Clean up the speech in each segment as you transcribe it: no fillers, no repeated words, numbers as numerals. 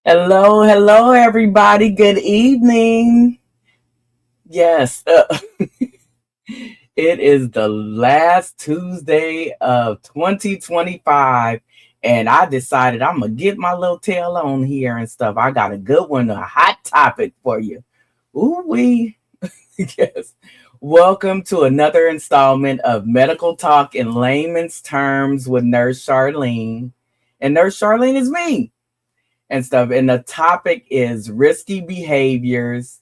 Hello, hello, everybody. Good evening. Yes, it is the last Tuesday of 2025, and I decided I'm gonna get my little tail on here and stuff. I got a good one, a hot topic for you. Ooh wee. Yes. Welcome to another installment of Medical Talk in Layman's Terms with Nurse Charlene, and Nurse Charlene is me. And stuff. And the topic is risky behaviors,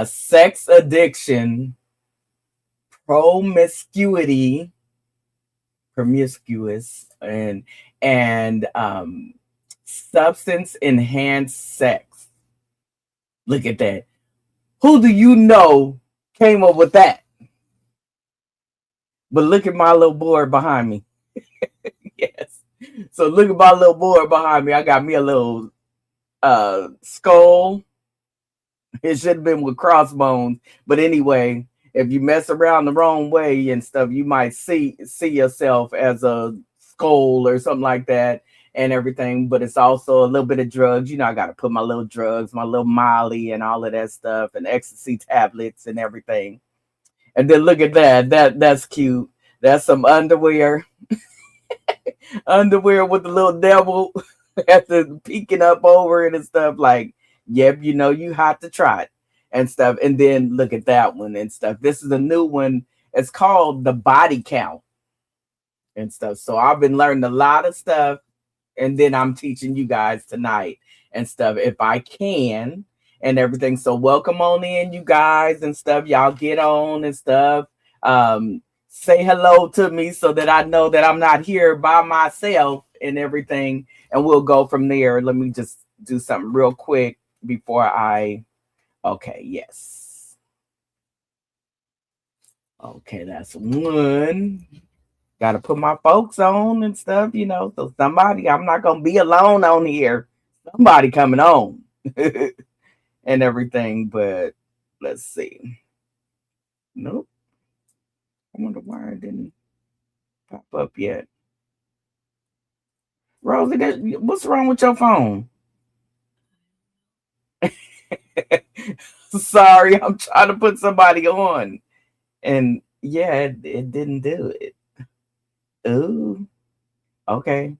sex addiction, promiscuity, promiscuous, and substance enhanced sex. Look at that. Who do you know came up with that? But look at my little board behind me. Yes. So look at my little board behind me. I got me a little skull. It should have been with crossbones. But anyway, if you mess around the wrong way and stuff, you might see yourself as a skull or something like that and everything. But it's also a little bit of drugs. You know, I got to put my little drugs, my little Molly and all of that stuff and ecstasy tablets and everything. And then look at that. That's cute. That's some underwear. Underwear with the little devil after peeking up over it and stuff like, yep, you know you hot to try it and stuff. And then look at that one and stuff. This is a new one. It's called the body count and stuff. So I've been learning a lot of stuff, and then I'm teaching you guys tonight and stuff if I can and everything. So welcome on in, you guys and stuff. Y'all get on and stuff. Say hello to me so that I know that I'm not here by myself and everything. And we'll go from there. Let me just do something real quick before I. Okay, yes. Okay, that's one. Got to put my folks on and stuff, you know. So somebody, I'm not going to be alone on here. Somebody coming on and everything. But let's see. Nope. I wonder why it didn't pop up yet. Rosie, what's wrong with your phone? Sorry, I'm trying to put somebody on. And yeah, it didn't do it. Ooh, okay.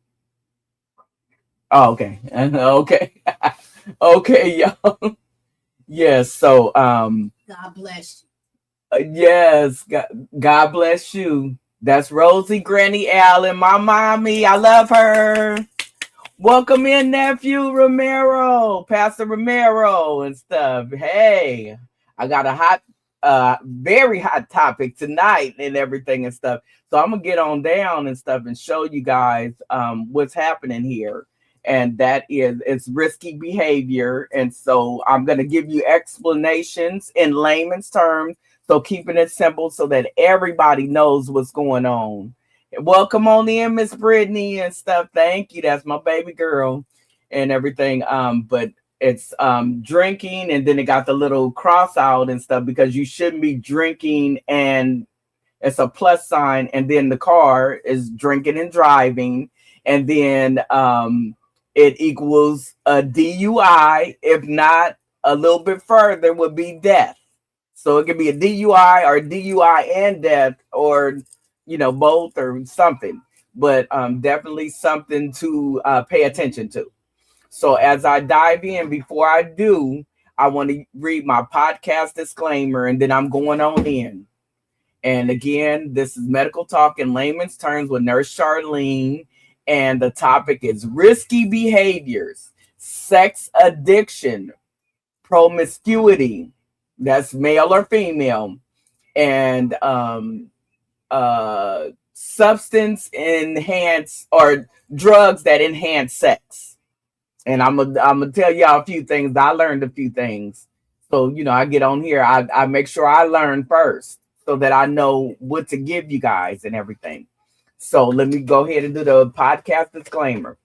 Oh, okay. Okay. Okay, y'all. Yes, so God bless yes, God bless you. That's Rosie Granny Allen, my mommy. I love her. Welcome in, nephew Romero, Pastor Romero, and stuff. Hey, I got a very hot topic tonight and everything and stuff. So I'm gonna get on down and stuff and show you guys what's happening here. And that is it's risky behavior. And so I'm gonna give you explanations in layman's terms. So keeping it simple so that everybody knows what's going on. Welcome on in, Miss Brittany and stuff. Thank you. That's my baby girl and everything. But it's drinking, and then it got the little cross out and stuff because you shouldn't be drinking, and it's a plus sign, and then the car is drinking and driving, and then it equals a DUI. If not, a little bit further would be death. So it could be a DUI or DUI and death, or both or something. But definitely something to pay attention to. So as I dive in, before I do, I want to read my podcast disclaimer, and then I'm going on in. And again, this is Medical Talk in Layman's Terms with Nurse Charlene, and the topic is risky behaviors, sex addiction, promiscuity, that's male or female, and substance enhance or drugs that enhance sex. And I'm gonna tell y'all a few things. I learned a few things. So, I get on here. I make sure I learn first so that I know what to give you guys and everything. So let me go ahead and do the podcast disclaimer.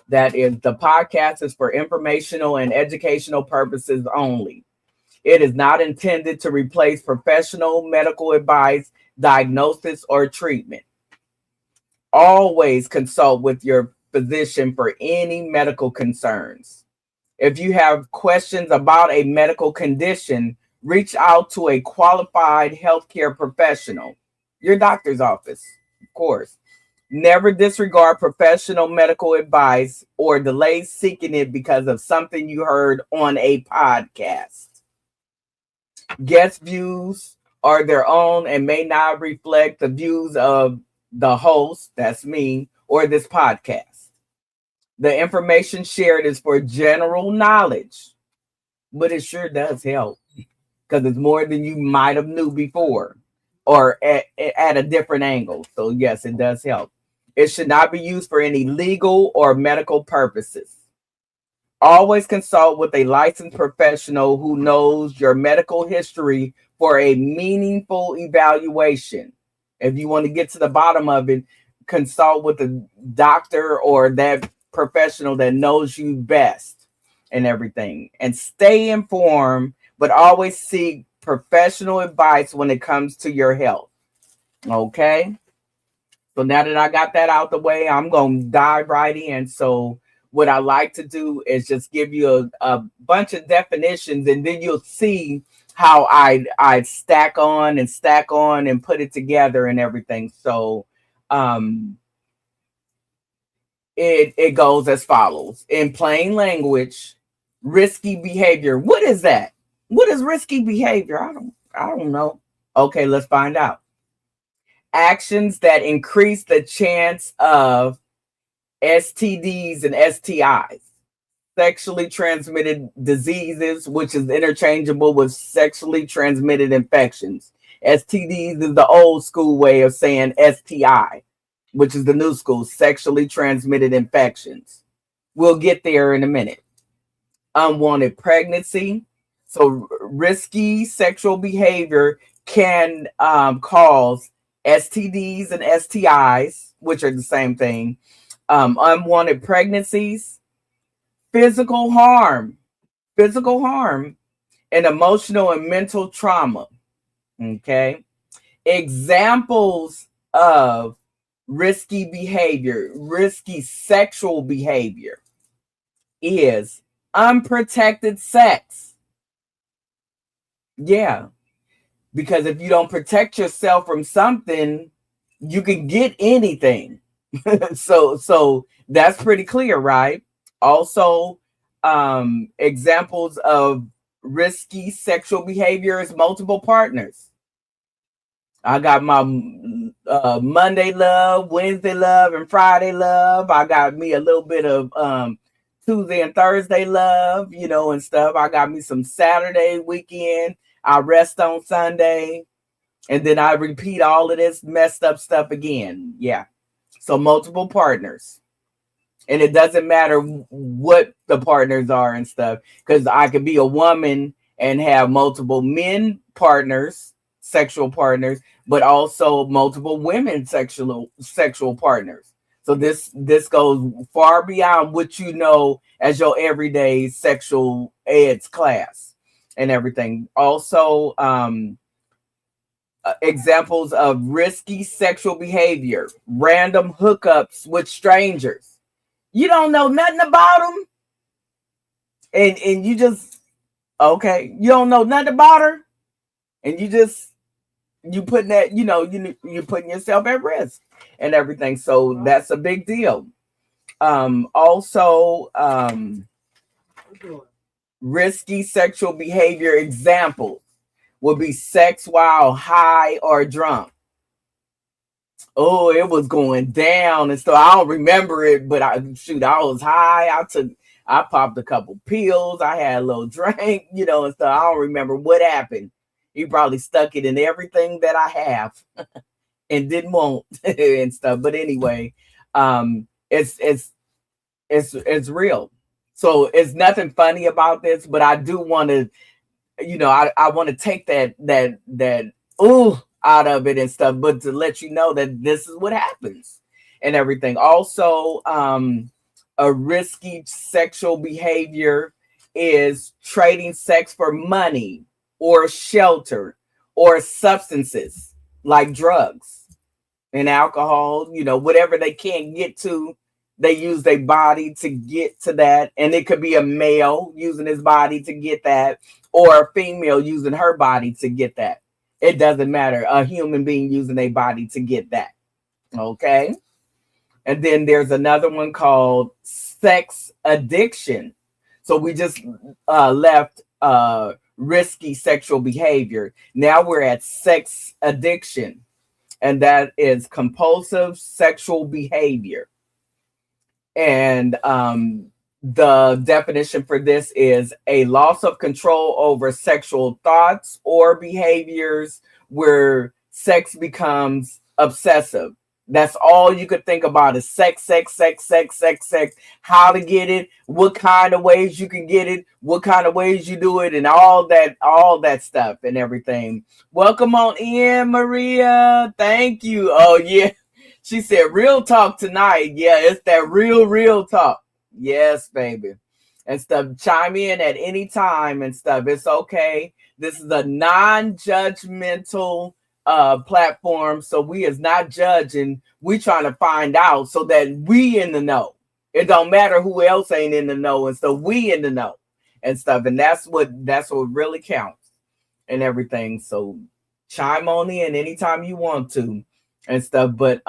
That is, the podcast is for informational and educational purposes only. It is not intended to replace professional medical advice, diagnosis, or treatment. Always consult with your physician for any medical concerns. If you have questions about a medical condition, reach out to a qualified healthcare professional, your doctor's office, of course. Never disregard professional medical advice or delay seeking it because of something you heard on a podcast. Guest views are their own and may not reflect the views of the host, that's me, or this podcast. The information shared is for general knowledge, but it sure does help because it's more than you might have knew before or at a different angle. So yes, it does help. It should not be used for any legal or medical purposes. Always consult with a licensed professional who knows your medical history for a meaningful evaluation. If you want to get to the bottom of it, consult with a doctor or that professional that knows you best and everything. And stay informed, but always seek professional advice when it comes to your health. Okay? So now that I got that out the way, I'm going to dive right in. So what I like to do is just give you a bunch of definitions, and then you'll see how I stack on and put it together and everything. So it goes as follows. In plain language, risky behavior. What is that? What is risky behavior? I don't know. Okay, let's find out. Actions that increase the chance of STDs and STIs, sexually transmitted diseases, which is interchangeable with sexually transmitted infections. STDs is the old school way of saying STI, which is the new school, sexually transmitted infections. We'll get there in a minute. Unwanted pregnancy. So risky sexual behavior can cause STDs and STIs, which are the same thing. Unwanted pregnancies, physical harm, and emotional and mental trauma. Okay. Examples of risky behavior, risky sexual behavior is unprotected sex. Yeah. Because if you don't protect yourself from something, you can get anything. so that's pretty clear, right? Also, examples of risky sexual behavior is multiple partners. I got my Monday love, Wednesday love, and Friday love. I got me a little bit of Tuesday and Thursday love, and stuff. I got me some Saturday weekend. I rest on Sunday, and then I repeat all of this messed up stuff again. Yeah. So multiple partners. And it doesn't matter what the partners are and stuff, because I could be a woman and have multiple men partners, sexual partners, but also multiple women sexual partners. So this goes far beyond what you know as your everyday sexual eds class and everything. Also, examples of risky sexual behavior, random hookups with strangers. You don't know nothing about them, and you just, okay, you don't know nothing about her, and you putting that, you putting yourself at risk and everything. So that's a big deal. Also, risky sexual behavior examples would be sex while high or drunk. Oh, it was going down, and so I don't remember it, but I was high. I popped a couple pills. I had a little drink, and so I don't remember what happened. He probably stuck it in everything that I have and didn't want and stuff. But anyway, it's real. So it's nothing funny about this, but I do want to, I want to take that out of it and stuff, but to let you know that this is what happens and everything. Also, a risky sexual behavior is trading sex for money or shelter or substances like drugs and alcohol, whatever they can't get to, They use their body to get to that. And it could be a male using his body to get that, or a female using her body to get that. It doesn't matter. A human being using their body to get that. Okay. And then there's another one called sex addiction. So we just left risky sexual behavior. Now we're at sex addiction, and that is compulsive sexual behavior. And the definition for this is a loss of control over sexual thoughts or behaviors where sex becomes obsessive. That's all you could think about is sex, sex, sex, sex, sex, sex. How to get it, what kind of ways you can get it, what kind of ways you do it, and all that stuff and everything. Welcome on in, Maria. Thank you. Oh yeah, she said real talk tonight. Yeah, it's that real talk. Yes, baby. And stuff. Chime in at any time and stuff. It's okay. This is a non-judgmental platform, so we is not judging. We trying to find out so that we in the know. It don't matter who else ain't in the know, and so we in the know and stuff. And that's what really counts and everything. So chime on in anytime you want to and stuff. But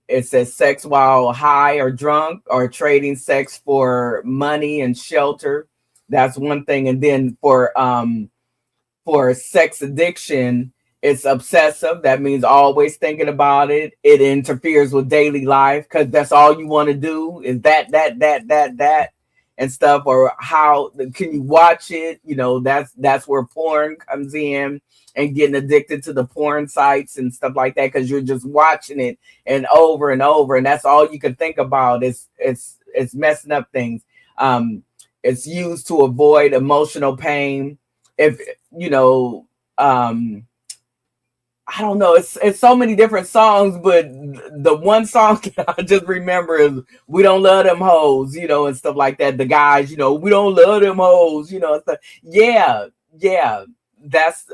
it says sex while high or drunk, or trading sex for money and shelter. That's one thing. And then for sex addiction, it's obsessive. That means always thinking about it. It interferes with daily life because that's all you want to do is that and stuff. Or how can you watch it? You know, that's where porn comes in, and getting addicted to the porn sites and stuff like that because you're just watching it and over, and that's all you can think about. It's messing up things. It's used to avoid emotional pain. If you know, I don't know. It's so many different songs, but the one song I just remember is "We Don't Love Them Hoes," you know, and stuff like that. The guys, you know, we don't love them hoes, you know, and stuff. Yeah. That's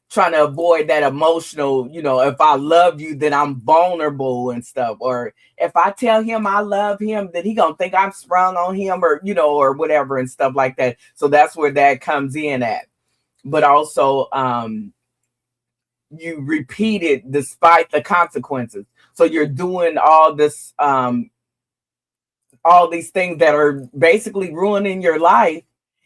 trying to avoid that emotional, you know, if I love you, then I'm vulnerable and stuff. Or if I tell him I love him, then he gonna think I'm sprung on him, or you know, or whatever and stuff like that. So that's where that comes in at. But also, you repeat it despite the consequences. So you're doing all this, all these things that are basically ruining your life,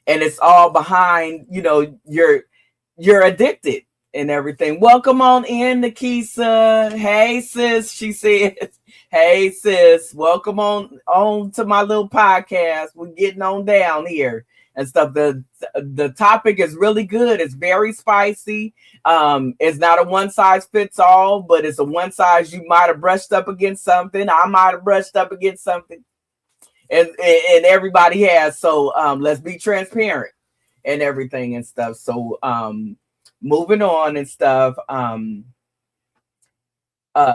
and it's all behind, you know, you're addicted and everything. Welcome on in, Nikisa. Hey sis, she says. Hey sis, welcome on to my little podcast. We're getting on down here and stuff. The topic is really good. It's very spicy. It's not a one size fits all, but it's a one size. You might have brushed up against something. I might have brushed up against something, and everybody has. So let's be transparent and everything and stuff. So moving on and stuff.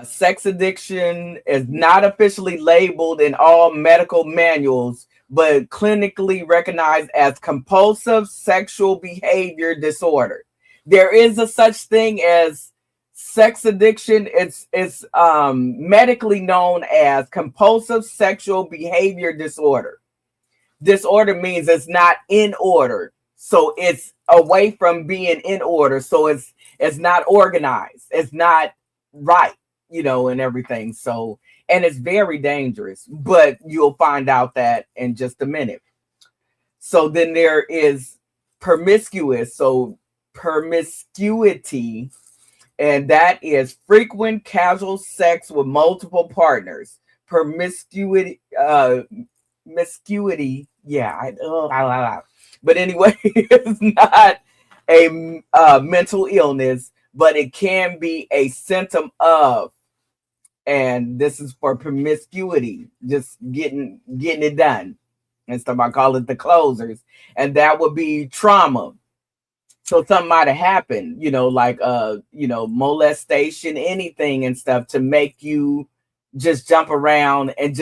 Sex addiction is not officially labeled in all medical manuals, but clinically recognized as compulsive sexual behavior disorder. There is a such thing as sex addiction. It's medically known as compulsive sexual behavior disorder. Disorder means it's not in order. So it's away from being in order. So it's not organized. It's not right, you know, and everything. So, and it's very dangerous, but you'll find out that in just a minute. So then there is promiscuous. So promiscuity, and that is frequent casual sex with multiple partners. Promiscuity, miscuity, yeah. But anyway, it's not a mental illness, but it can be a symptom of. And this is for promiscuity, just getting it done and stuff. I call it the closers, and that would be trauma. So something might have happened, you know, like you know, molestation, anything and stuff to make you just jump around and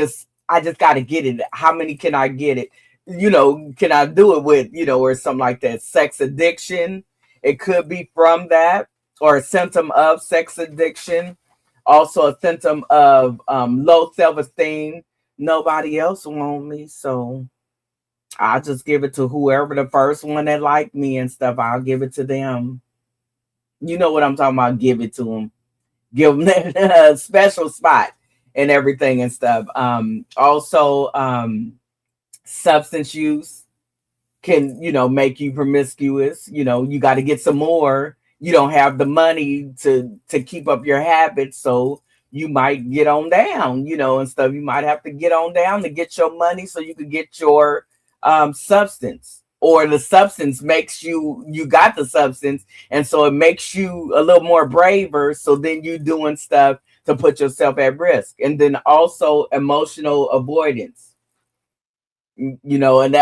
I just got to get it. How many can I get it? You know, can I do it with, you know, or something like that? Sex addiction. It could be from that, or a symptom of sex addiction. Also a symptom of low self-esteem. Nobody else want me, so I'll just give it to whoever the first one that like me and stuff. I'll give it to them. You know what I'm talking about? Give it to them. Give them that special spot and everything and stuff. Also, substance use can, make you promiscuous. You got to get some more. You don't have the money to keep up your habits, so you might get on down, and stuff. You might have to get on down to get your money so you could get your substance, or the substance makes you got the substance, and so it makes you a little more braver. So then you doing stuff to put yourself at risk, and then also emotional avoidance. And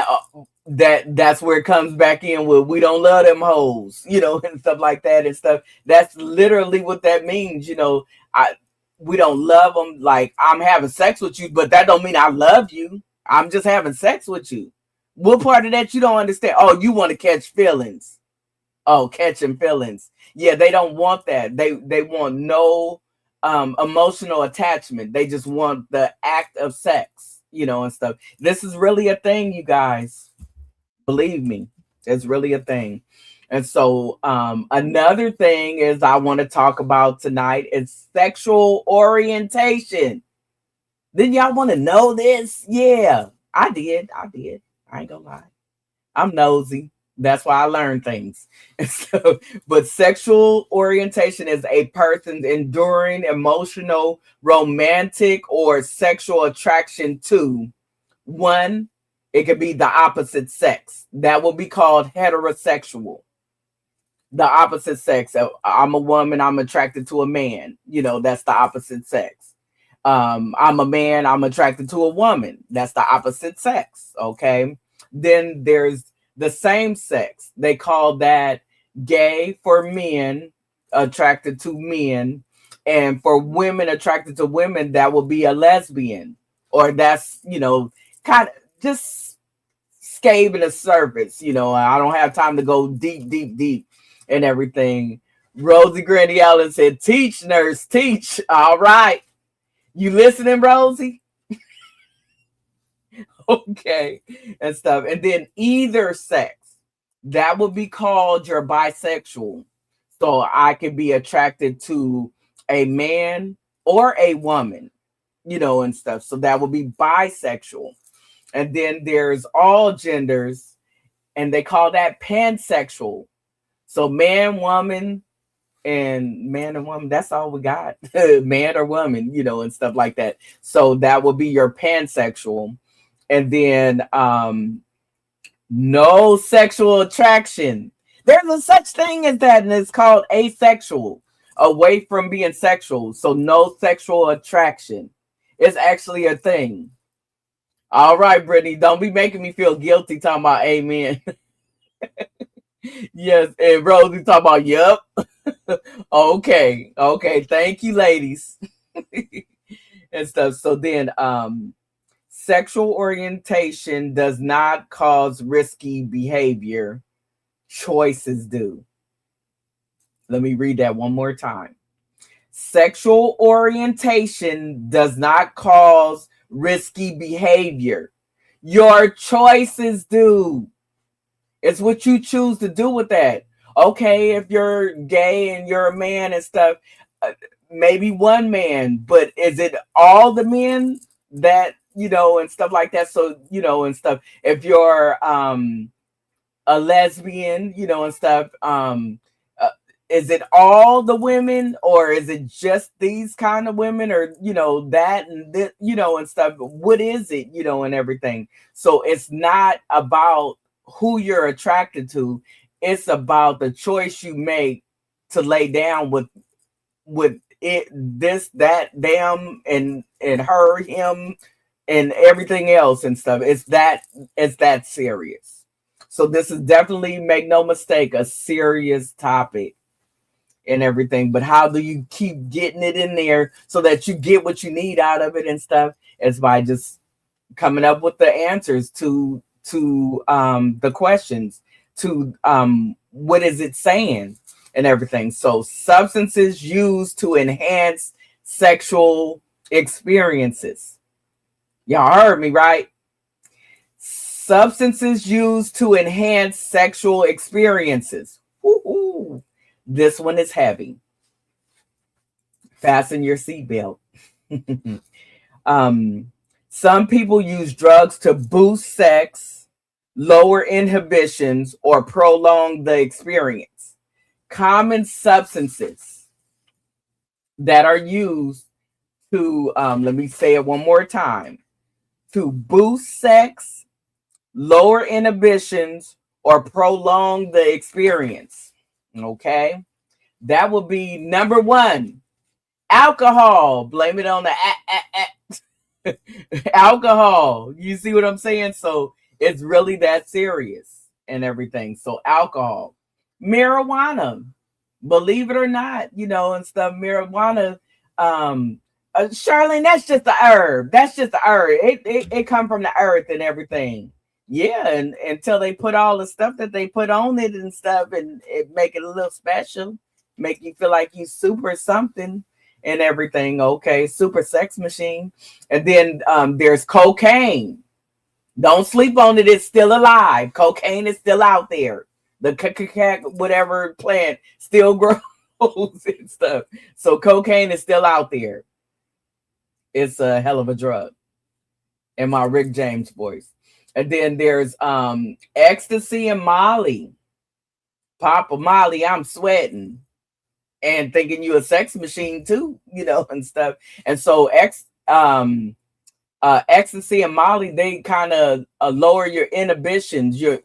that's where it comes back in with we don't love them hoes, and stuff like that and stuff. That's literally what that means. I we don't love them. Like, I'm having sex with you, but that don't mean I love you. I'm just having sex with you. What part of that you don't understand? Oh, you want to catch feelings. Oh, catching feelings. Yeah, they don't want that. They want no emotional attachment. They just want the act of sex, and stuff. This is really a thing, you guys. Believe me, it's really a thing. And so another thing is I want to talk about tonight is sexual orientation. Did y'all want to know this? Yeah, I did. I ain't gonna lie. I'm nosy. That's why I learn things. So, but sexual orientation is a person's enduring emotional, romantic, or sexual attraction to one. It could be the opposite sex. That will be called heterosexual. The opposite sex. I'm a woman. I'm attracted to a man. That's the opposite sex. I'm a man. I'm attracted to a woman. That's the opposite sex. Okay. Then there's the same sex. They call that gay for men attracted to men. And for women attracted to women, that will be a lesbian. Or that's, kind of just scraping the surface. I don't have time to go deep, deep, deep and everything. Rosie Granny Allen said, teach, nurse, teach. All right. You listening, Rosie? Okay. And stuff. And then either sex, that would be called your bisexual. So I could be attracted to a man or a woman, and stuff. So that would be bisexual. And then there's all genders, and they call that pansexual. So man, woman, and man and woman, that's all we got. Man or woman, and stuff like that. So that would be your pansexual. And then no sexual attraction. There's a such thing as that, and it's called asexual, away from being sexual. So no sexual attraction. It's actually a thing. All right, Brittany, don't be making me feel guilty talking about amen. Yes, and Rosie talking about yep. Okay, thank you, ladies. And stuff. So then sexual orientation does not cause risky behavior. Choices do. Let me read that one more time. Sexual orientation does not cause risky behavior. Your choices do. It's what you choose to do with that. Okay, if you're gay and you're a man and stuff, maybe one man, but is it all the men that, and stuff like that? So, and stuff. If you're a lesbian, and stuff, is it all the women, or is it just these kind of women, or that and this, and stuff? What is it, and everything? So it's not about who you're attracted to. It's about the choice you make to lay down with it, this, that, them, and her, him, and everything else and stuff. It's that serious. So this is definitely, make no mistake, a serious topic and everything. But how do you keep getting it in there so that you get what you need out of it and stuff? It's by just coming up with the answers to the questions, to what is it saying and everything. So substances used to enhance sexual experiences. Y'all heard me, right? Substances used to enhance sexual experiences. Woo-hoo. This one is heavy. Fasten your seatbelt. um, some people use drugs to boost sex, lower inhibitions, or prolong the experience. Common substances that are used to, let me say it one more time, to boost sex, lower inhibitions, or prolong the experience. Okay. That would be number one, alcohol. Blame it on the alcohol. You see what I'm saying? So it's really that serious and everything. So alcohol, marijuana, believe it or not, and stuff. Marijuana, Charlene, that's just the herb. That's just the herb. It come from the earth and everything. Yeah, and until they put all the stuff that they put on it and stuff, and it make it a little special, make you feel like you super something and everything. Okay, super sex machine. And then there's cocaine. Don't sleep on it. It's still alive. Cocaine is still out there. The whatever plant still grows and stuff. So cocaine is still out there. It's a hell of a drug in my Rick James voice. And then there's ecstasy and Molly. Papa Molly, I'm sweating and thinking you a sex machine too, and stuff. And so ecstasy and Molly, they kind of lower your inhibitions, your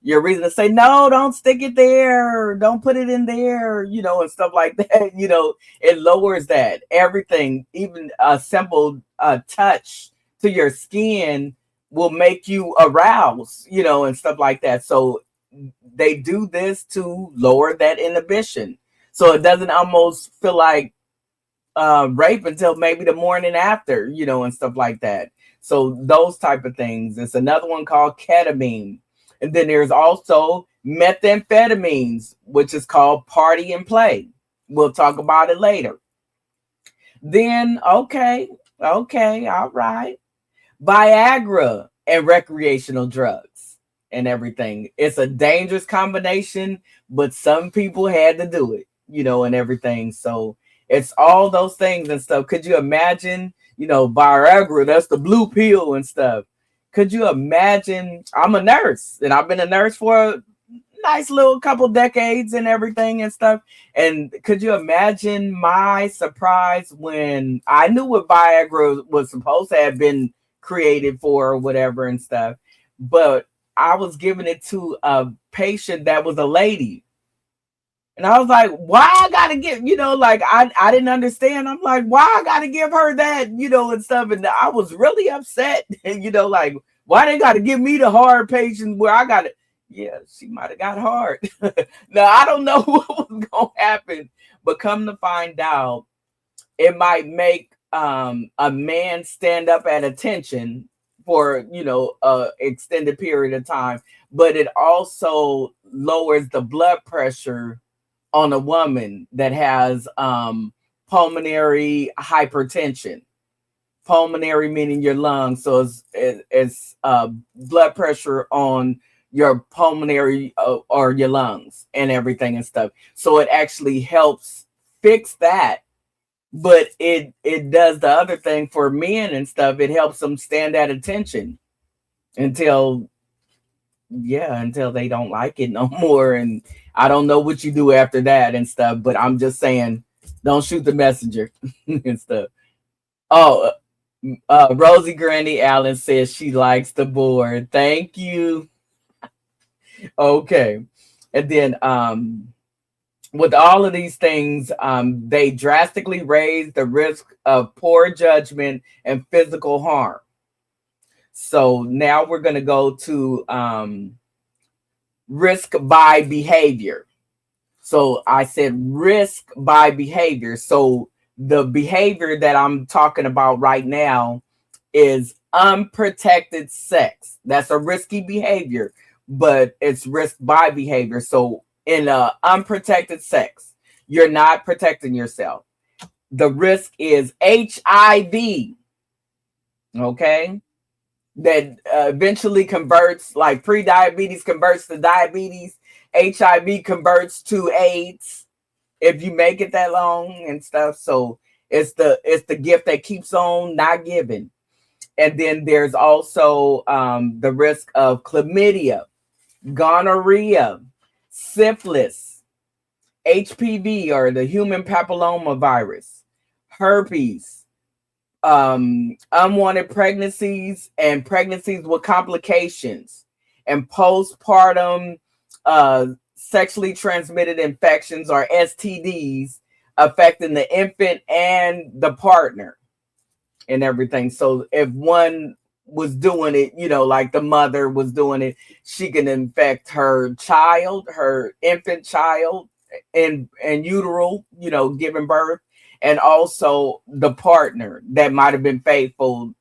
reason to say no, don't stick it there, don't put it in there, and stuff like that. It lowers that everything. Even a simple touch to your skin will make you arouse, and stuff like that. So they do this to lower that inhibition, so it doesn't almost feel like rape until maybe the morning after, and stuff like that. So those type of things. It's another one called ketamine. And then there's also methamphetamines, which is called party and play. We'll talk about it later. Then, okay, all right. Viagra and recreational drugs and everything. It's a dangerous combination, but some people had to do it, and everything. So it's all those things and stuff. Could you imagine, Viagra, that's the blue pill and stuff. Could you imagine? I'm a nurse and I've been a nurse for a nice little couple decades and everything and stuff. And could you imagine my surprise when I knew what Viagra was supposed to have been created for or whatever and stuff, but I was giving it to a patient that was a lady. And I was like, why I gotta give, I didn't understand. I'm like, why I gotta give her that, and stuff. And I was really upset, like, why they gotta give me the hard patients where I gotta, yeah, she might have got hard. Now, I don't know what was gonna happen, but come to find out, it might make a man stand up at attention for, a extended period of time, but it also lowers the blood pressure on a woman that has pulmonary hypertension. Pulmonary meaning your lungs, so it's blood pressure on your pulmonary or your lungs and everything and stuff. So it actually helps fix that, but it does the other thing for men and stuff. It helps them stand at attention until they don't like it no more. And I don't know what you do after that and stuff, but I'm just saying, don't shoot the messenger and stuff. Oh, Rosie Granny Allen says she likes the board. Thank you. Okay. And then with all of these things, they drastically raise the risk of poor judgment and physical harm. So now we're going to go to risk by behavior. So I said risk by behavior. So the behavior that I'm talking about right now is unprotected sex. That's a risky behavior, but it's risk by behavior. So in unprotected sex, you're not protecting yourself. The risk is HIV. Okay, that eventually converts, like pre-diabetes converts to diabetes, HIV converts to AIDS if you make it that long and stuff. So it's the gift that keeps on not giving. And then there's also the risk of chlamydia, gonorrhea, syphilis, HPV or the human papilloma virus, herpes, unwanted pregnancies and pregnancies with complications, and postpartum sexually transmitted infections or STDs affecting the infant and the partner and everything. So if one was doing it, like the mother was doing it, she can infect her child, her infant child, and utero, giving birth, and also the partner that might have been faithful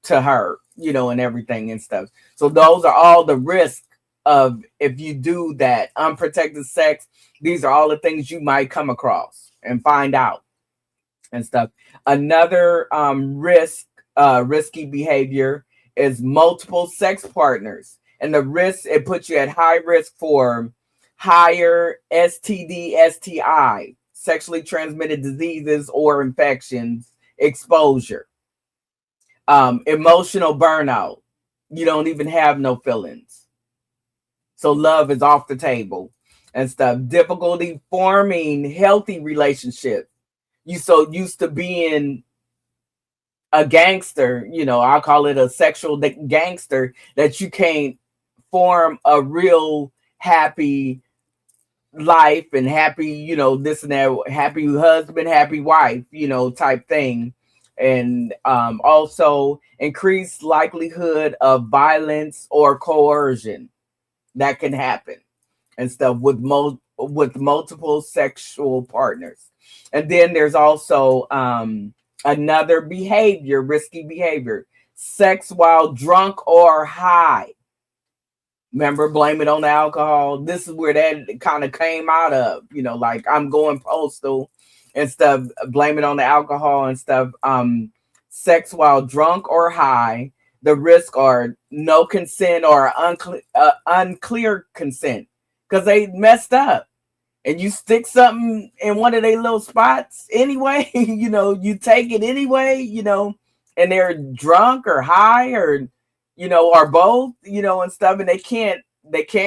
to her, and everything and stuff. So those are all the risks of if you do that unprotected sex. These are all the things you might come across and find out and stuff. Another risky behavior is multiple sex partners, and the risk, it puts you at high risk for higher STD, STI, sexually transmitted diseases or infections, exposure, emotional burnout. You don't even have no feelings, so love is off the table and stuff. Difficulty forming healthy relationships. You so used to being a gangster, I call it a sexual gangster, that you can't form a real happy life and happy, this and that, happy husband, happy wife, type thing. And also increased likelihood of violence or coercion that can happen and stuff with multiple sexual partners. And then there's also another behavior, risky behavior, sex while drunk or high. Remember, blame it on the alcohol. This is where that kind of came out of, like I'm going postal and stuff, blame it on the alcohol and stuff. Sex while drunk or high, the risk are no consent or unclear consent because they messed up. And you stick something in one of their little spots anyway, you take it anyway, and they're drunk or high or, or both, and stuff, and they can't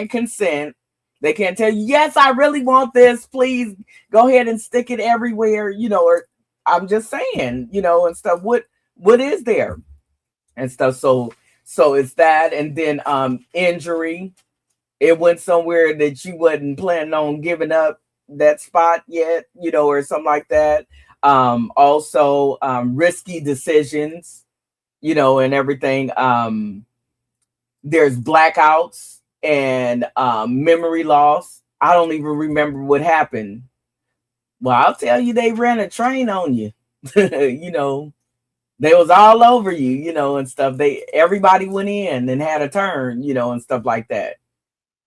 consent. They can't tell you, yes, I really want this. Please go ahead and stick it everywhere, or I'm just saying, and stuff. What is there and stuff? So it's that, and then injury. It went somewhere that you wasn't planning on giving up that spot yet, or something like that. Also, risky decisions, and everything. There's blackouts and memory loss. I don't even remember what happened. Well, I'll tell you, they ran a train on you. They was all over you, and stuff. Everybody went in and had a turn, and stuff like that.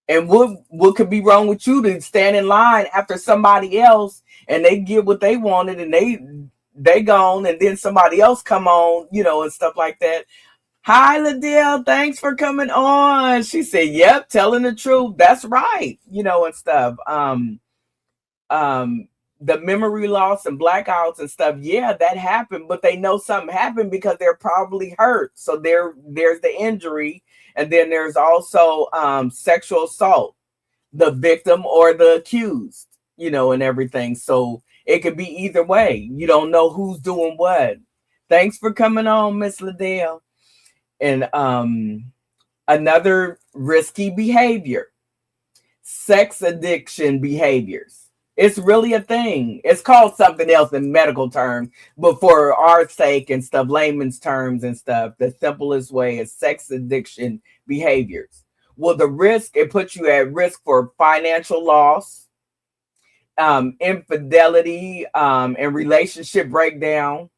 And what could be wrong with you to stand in line after somebody else and they get what they wanted and they gone, and then somebody else come on, and stuff like that. Hi, Ladell, thanks for coming on. She said, "Yep, telling the truth. That's right," and stuff. The memory loss and blackouts and stuff, yeah, that happened, but they know something happened because they're probably hurt. So there's the injury. And then there's also sexual assault, the victim or the accused, and everything. So it could be either way. You don't know who's doing what. Thanks for coming on, Miss Liddell. And another risky behavior, sex addiction behaviors. It's really a thing. It's called something else in medical terms, but for our sake and stuff, layman's terms and stuff, the simplest way is sex addiction behaviors. Well, the risk, it puts you at risk for financial loss, infidelity, and relationship breakdown.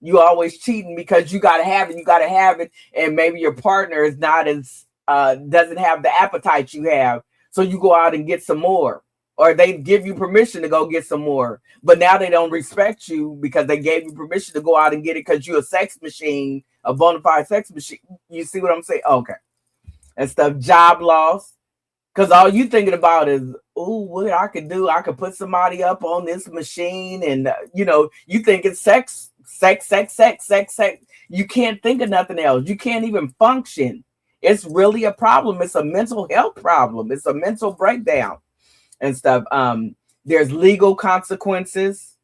You always cheating because you gotta have it, and maybe your partner is not as doesn't have the appetite you have, so you go out and get some more. or they give you permission to go get some more, but now they don't respect you because they gave you permission to go out and get it because you're a sex machine, a bona fide sex machine. You see what I'm saying? Okay. And stuff, job loss, because all you thinking about is, oh, what I could do. I could put somebody up on this machine, and you think it's sex, sex, sex, sex, sex, sex. You can't think of nothing else. You can't even function. It's really a problem. It's a mental health problem. It's a mental breakdown and stuff. There's legal consequences.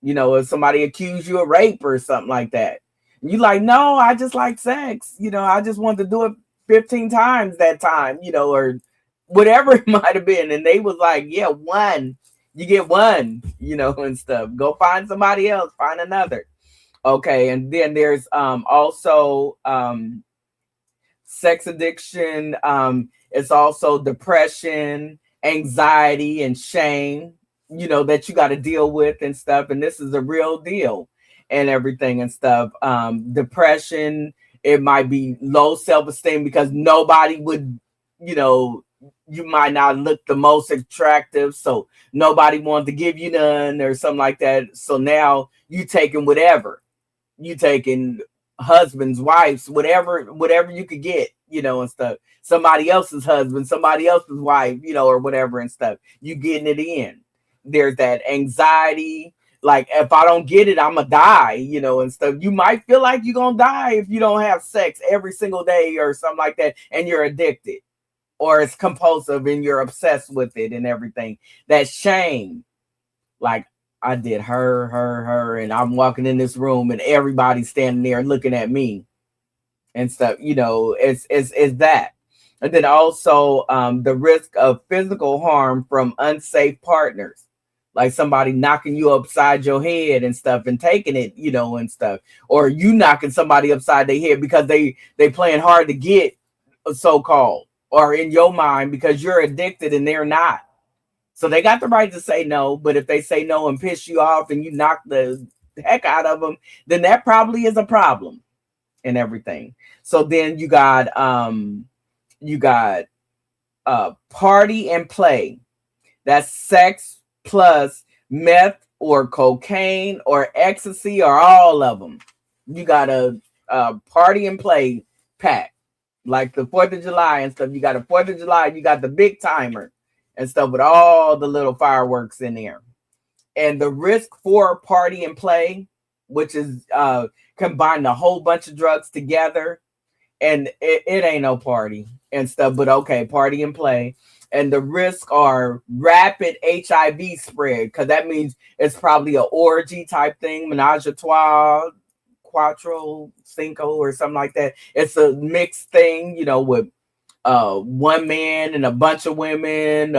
If somebody accuse you of rape or something like that, and you like, no, I just like sex. I just want to do it 15 times that time, or whatever it might have been. And they was like, yeah, one, you get one, and stuff. Go find somebody else, find another. Okay. And then there's also sex addiction. It's also depression, anxiety, and shame, that you got to deal with and stuff. And this is a real deal and everything and stuff. Depression, it might be low self-esteem because nobody would, you might not look the most attractive, so nobody wanted to give you none or something like that. So now you taking whatever. You taking husbands, wives, whatever you could get, and stuff. Somebody else's husband, somebody else's wife, or whatever and stuff. You getting it in. There's that anxiety. Like, if I don't get it, I'm gonna die, and stuff. You might feel like you're gonna die if you don't have sex every single day or something like that, and you're addicted, or it's compulsive and you're obsessed with it and everything. That shame, like, I did her, and I'm walking in this room and everybody's standing there looking at me and stuff. It's that. And then also the risk of physical harm from unsafe partners. Like somebody knocking you upside your head and stuff and taking it, and stuff. Or you knocking somebody upside their head because they playing hard to get, so-called. Or in your mind because you're addicted and they're not. So they got the right to say no. But if they say no and piss you off and you knock the heck out of them, then that probably is a problem and everything. So then you got party and play. That's sex plus meth or cocaine or ecstasy or all of them. You got a party and play pack, like the 4th of July and stuff. You got a 4th of July, you got the big timer and stuff with all the little fireworks in there. And the risk for party and play, which is combining a whole bunch of drugs together, and it ain't no party and stuff, but okay, party and play. And the risks are rapid HIV spread, because that means it's probably an orgy type thing, menage a trois, quattro, cinco, or something like that. It's a mixed thing, with one man and a bunch of women,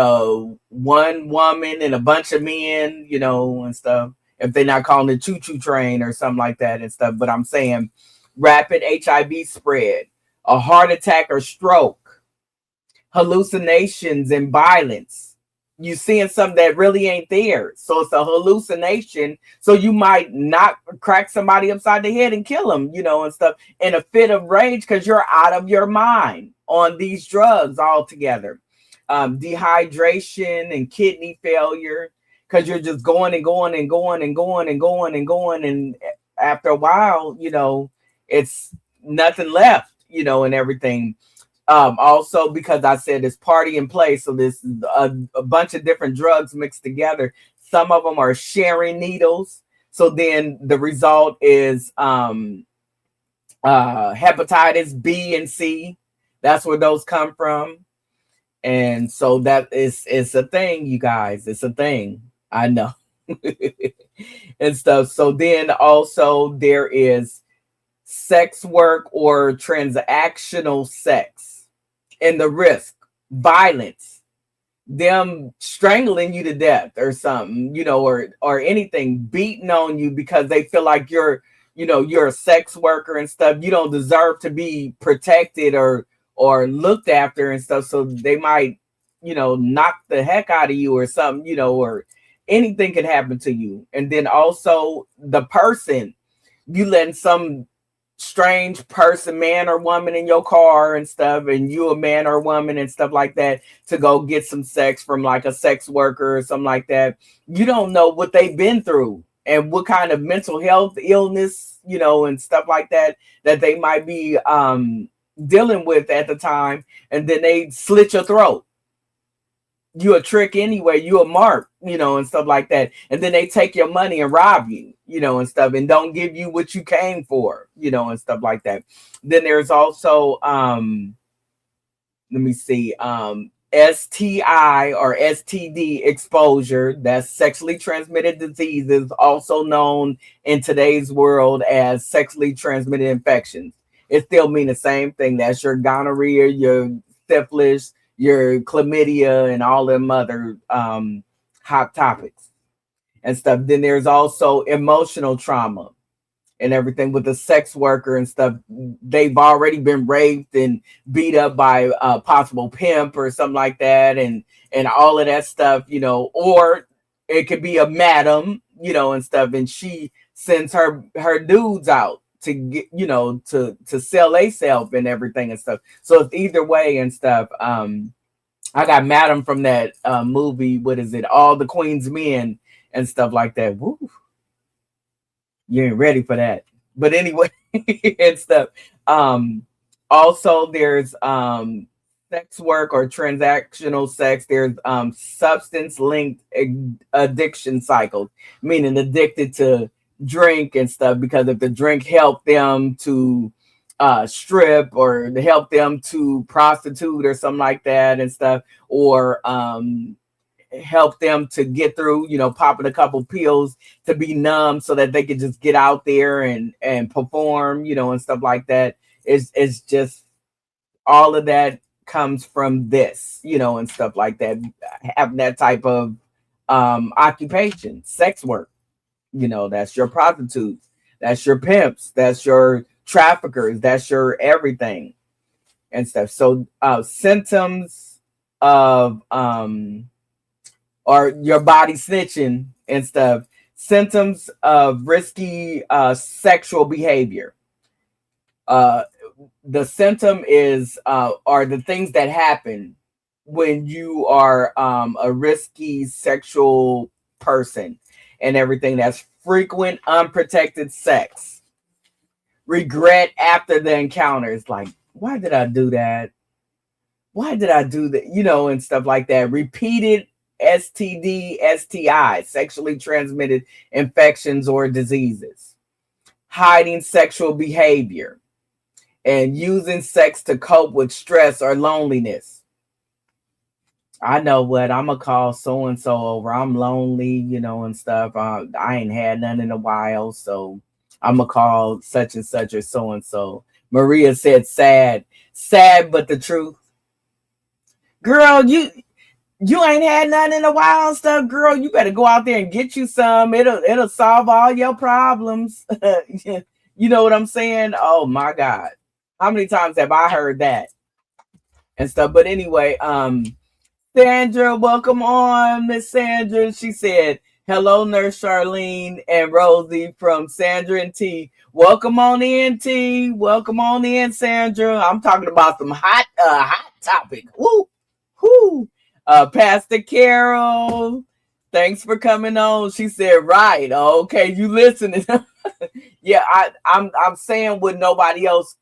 one woman and a bunch of men, and stuff. If they're not calling it choo-choo train or something like that and stuff. But I'm saying rapid HIV spread, a heart attack or stroke, hallucinations and violence. You seeing something that really ain't there. So it's a hallucination. So you might not crack somebody upside the head and kill them, and stuff in a fit of rage because you're out of your mind on these drugs altogether. Dehydration and kidney failure because you're just going and going and going and going and going and going. And after a while, it's nothing left, and everything. Also, because I said it's party and play, so this is a bunch of different drugs mixed together. Some of them are sharing needles, so then the result is hepatitis B and C. That's where those come from, and so that it's a thing, you guys. It's a thing. I know and stuff. So then also there is sex work or transactional sex. And the risk, violence, them strangling you to death or something, or anything, beating on you because they feel like you're a sex worker and stuff. You don't deserve to be protected or looked after and stuff. So they might, knock the heck out of you or something, or anything can happen to you. And then also the person, you letting some strange person, man or woman in your car and stuff, and you a man or woman and stuff like that, to go get some sex from like a sex worker or something like that. You don't know what they've been through and what kind of mental health illness, and stuff like that they might be dealing with at the time, and then they slit your throat. You a trick anyway, you a mark, and stuff like that. And then they take your money and rob you, and stuff, and don't give you what you came for, and stuff like that. Then there's also let me see, STI or STD exposure. That's sexually transmitted diseases, also known in today's world as sexually transmitted infections. It still means the same thing. That's your gonorrhea, your syphilis, your chlamydia, and all them other hot topics and stuff. Then there's also emotional trauma and everything with the sex worker and stuff. They've already been raped and beat up by a possible pimp or something like that, and all of that stuff, or it could be a madam, and stuff, and she sends her dudes out to get, to sell themselves and everything and stuff. So it's either way and stuff. I got Madam from that movie. What is it? All the Queen's Men and stuff like that. Woo. You ain't ready for that. But anyway, and stuff. Also, there's sex work or transactional sex. There's substance-linked addiction cycles, meaning addicted to drink and stuff, because if the drink helped them to strip or help them to prostitute or something like that and stuff, or help them to get through, popping a couple pills to be numb so that they could just get out there and perform, and stuff like that. It's just all of that comes from this, and stuff like that, having that type of occupation, sex work. That's your prostitutes, that's your pimps, that's your traffickers, that's your everything and stuff. So symptoms of or your body snitching and stuff, symptoms of risky sexual behavior. The symptom is are the things that happen when you are a risky sexual person and everything. That's frequent unprotected sex, regret after the encounter. It's like, why did I do that? Why did I do that? And stuff like that. Repeated STD, STI, sexually transmitted infections or diseases. Hiding sexual behavior and using sex to cope with stress or loneliness. I know what, I'm gonna call so and so over. I'm lonely, and stuff. I ain't had none in a while, so I'm gonna call such and such or so and so. Maria said, sad, but the truth. Girl, you ain't had none in a while and stuff. Girl, you better go out there and get you some. It'll solve all your problems. You know what I'm saying? Oh my God, how many times have I heard that and stuff? But anyway, Sandra, welcome on, Miss Sandra. She said, hello, Nurse Charlene and Rosie from Sandra and T. Welcome on in, T. Welcome on in, Sandra. I'm talking about some hot topic. Woo, woo. Pastor Carol, thanks for coming on. She said, right. Okay, you listening. Yeah, I'm saying what nobody else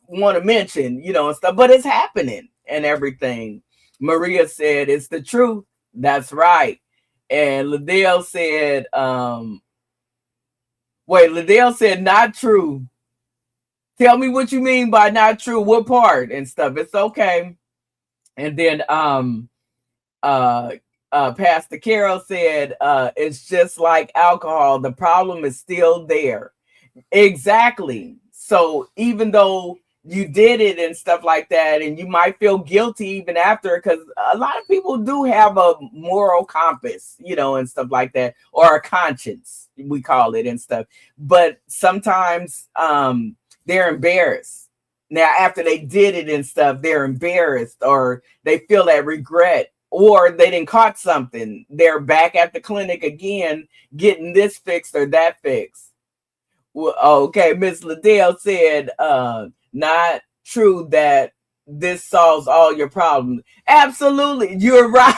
want to mention, and stuff, but it's happening and everything. Maria said, it's the truth. That's right. And Liddell said, Liddell said, not true. Tell me what you mean by not true. What part and stuff? It's okay. And then Pastor Carol said, it's just like alcohol. The problem is still there. Exactly. So even though you did it and stuff like that, and you might feel guilty even after, because a lot of people do have a moral compass, and stuff like that, or a conscience, we call it and stuff. But sometimes they're embarrassed. Now, after they did it and stuff, they're embarrassed, or they feel that regret, or they didn't caught something. They're back at the clinic again, getting this fixed or that fixed. Well, okay, Miss Liddell said, not true that this solves all your problems. Absolutely, you're right.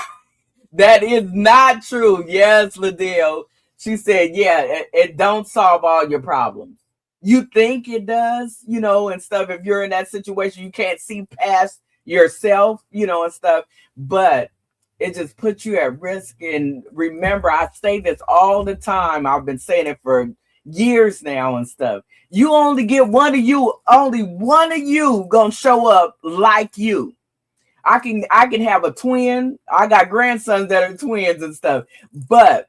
That is not true. Yes, Liddell. She said, yeah, it don't solve all your problems. You think it does, and stuff. If you're in that situation, you can't see past yourself, and stuff. But it just puts you at risk. And remember, I say this all the time. I've been saying it for years now and stuff. You only get only one of you gonna show up like you. I can have a twin. I got grandsons that are twins and stuff. But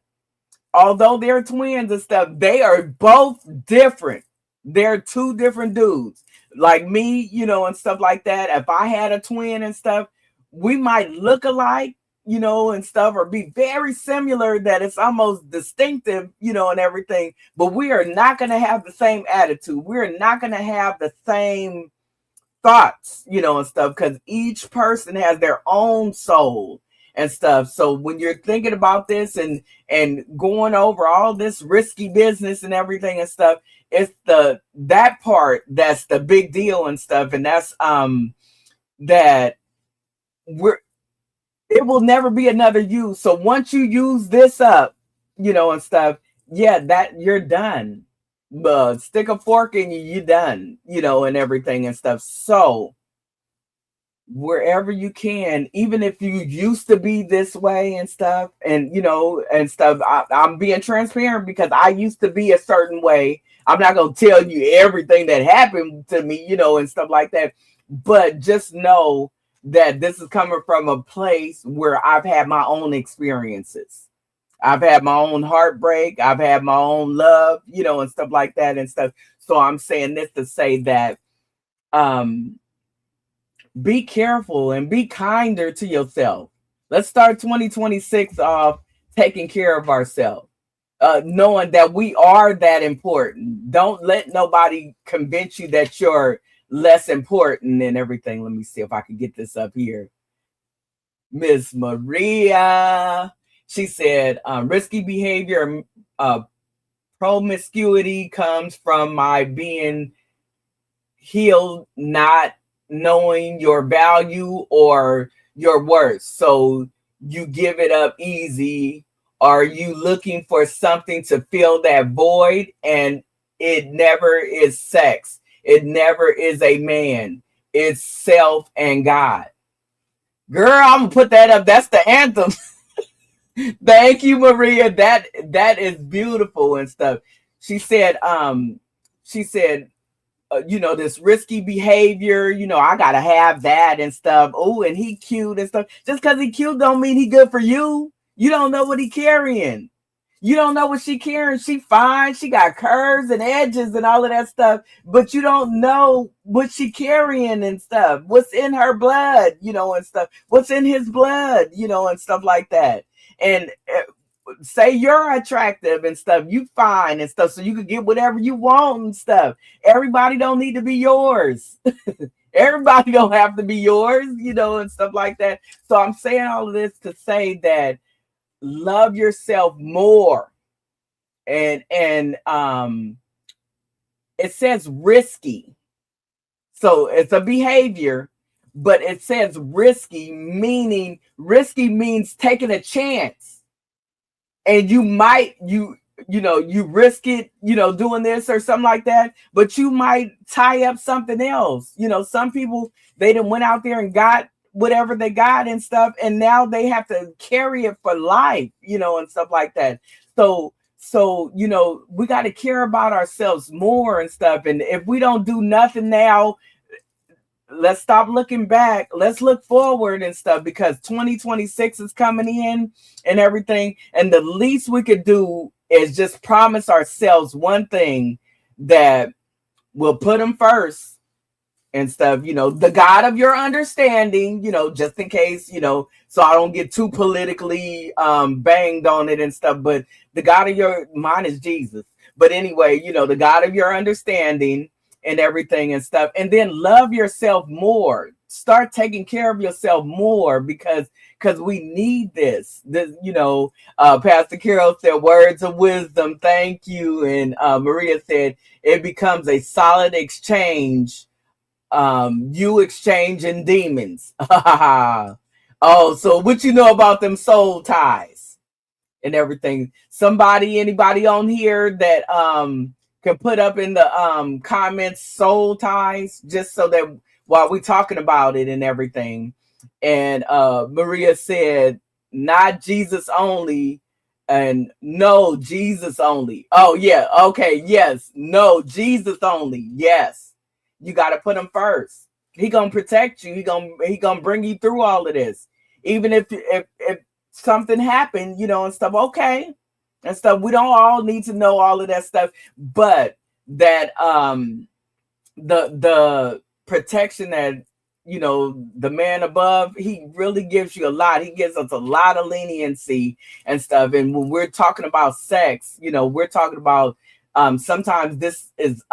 although they're twins and stuff, they are both different. They're two different dudes. Like me, and stuff like that. If I had a twin and stuff, we might look alike, and stuff, or be very similar that it's almost distinctive, and everything. But we are not going to have the same attitude. We're not going to have the same thoughts, and stuff, because each person has their own soul and stuff. So when you're thinking about this and going over all this risky business and everything and stuff, it's that part that's the big deal and stuff. And that's that it will never be another you. So once you use this up, and stuff, yeah, that you're done. But stick a fork in you, you done, and everything and stuff. So wherever you can, even if you used to be this way and stuff, and and stuff, I'm being transparent because I used to be a certain way. I'm not gonna tell you everything that happened to me, and stuff like that. But just know that this is coming from a place where I've had my own experiences. I've had my own heartbreak. I've had my own love, and stuff like that and stuff. So I'm saying this to say that be careful and be kinder to yourself. Let's start 2026 off taking care of ourselves, knowing that we are that important. Don't let nobody convince you that you're less important and everything. Let me see if I can get this up here. Miss Maria. She said, risky behavior, promiscuity comes from my being healed, not knowing your value or your worth. So you give it up easy. Are you looking for something to fill that void? And it never is sex. It never is a man. It's self and God. Girl, I'm going to put that up. That's the anthem. Thank you, Maria. That is beautiful and stuff. She said, this risky behavior, I gotta have that and stuff. Oh, and he cute and stuff. Just because he cute don't mean he good for you. You don't know what he carrying. You don't know what she carrying. She fine. She got curves and edges and all of that stuff, but you don't know what she carrying and stuff. What's in her blood, and stuff. What's in his blood, and stuff like that. And say you're attractive and stuff, you fine and stuff, so you could get whatever you want and stuff. Everybody don't need to be yours. Everybody don't have to be yours, and stuff like that. So I'm saying all of this to say that love yourself more. And it says risky. So it's a behavior, but it says risky, meaning risky means taking a chance. And you might, you risk it, doing this or something like that, but you might tie up something else. Some people, they done went out there and got whatever they got and stuff, and now they have to carry it for life, and stuff like that. So, we got to care about ourselves more and stuff. And if we don't do nothing now, let's stop looking back. Let's look forward and stuff, because 2026 is coming in and everything. And the least we could do is just promise ourselves one thing, that we'll put him first and stuff, the God of your understanding, just in case, so I don't get too politically banged on it and stuff. But the God of mine is Jesus. But anyway, the God of your understanding and everything and stuff. And then love yourself more. start taking care of yourself more, because we need this, Pastor Carol said words of wisdom, thank you. And Maria said it becomes a solid exchange, you exchanging demons. Oh, so what you know about them soul ties and everything? Anybody on here that can put up in the comments soul ties, just so that while we talking about it and everything. And Maria said not Jesus only, and no, Jesus only. Oh yeah, okay, yes, no, Jesus only. Yes, you got to put him first. He gonna protect you. He gonna bring you through all of this, even if something happened, and stuff. Okay, and stuff. We don't all need to know all of that stuff, but that the protection that the man above, he really gives you a lot. He gives us a lot of leniency and stuff. And when we're talking about sex, we're talking about sometimes this is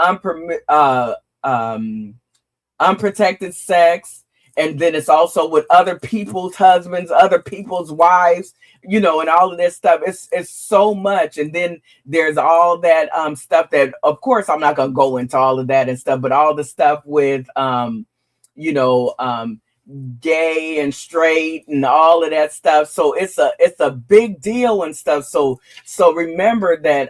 unprotected sex, and then it's also with other people's husbands, other people's wives, and all of this stuff. It's so much. And then there's all that stuff that, of course, I'm not gonna go into all of that and stuff, but all the stuff with gay and straight and all of that stuff. So it's a big deal and stuff. So remember that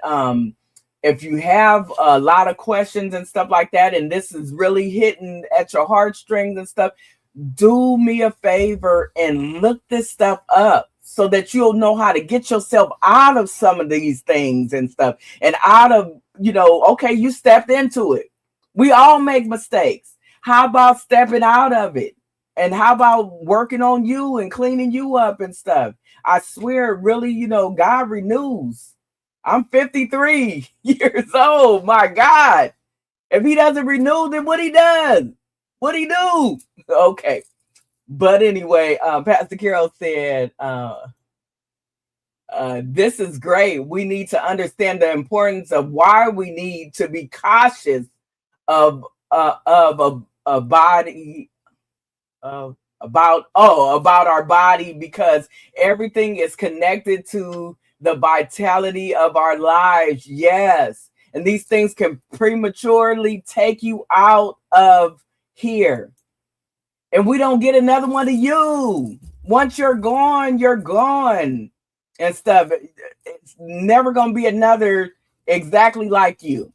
if you have a lot of questions and stuff like that, and this is really hitting at your heartstrings and stuff, do me a favor and look this stuff up, so that you'll know how to get yourself out of some of these things and stuff, and out of, okay, you stepped into it. We all make mistakes. How about stepping out of it? And how about working on you and cleaning you up and stuff? I swear, really, God renews. I'm 53 years old. My God. If he doesn't renew, then what he does? What he do? Okay. But anyway, Pastor Carol said, this is great. We need to understand the importance of why we need to be cautious of a body, about our body, because everything is connected to the vitality of our lives. Yes. And these things can prematurely take you out of here. And we don't get another one of you. Once you're gone, you're gone and stuff. It's never going to be another exactly like you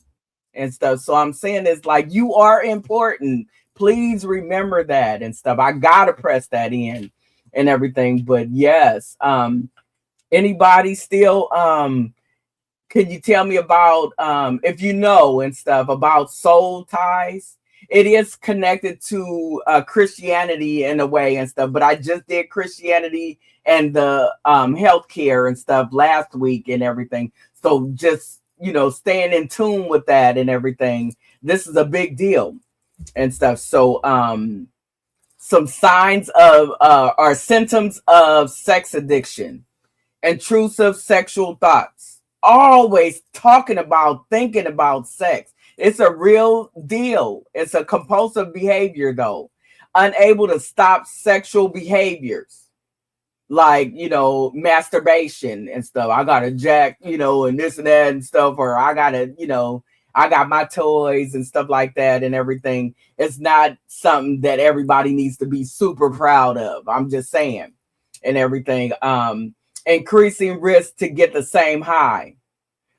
and stuff. So I'm saying it's like, you are important. Please remember that and stuff. I got to press that in and everything. But yes, anybody still, can you tell me about, if you know and stuff about soul ties? It is connected to Christianity in a way and stuff, but I just did Christianity and the healthcare and stuff last week and everything. So just, staying in tune with that and everything. This is a big deal and stuff. So some signs of or symptoms of sex addiction: intrusive sexual thoughts, always thinking about sex. It's a real deal. It's a compulsive behavior, though. Unable to stop sexual behaviors like, masturbation and stuff. I got to jack, and this and that and stuff, or I got to, I got my toys and stuff like that and everything. It's not something that everybody needs to be super proud of. I'm just saying and everything. Increasing risk to get the same high.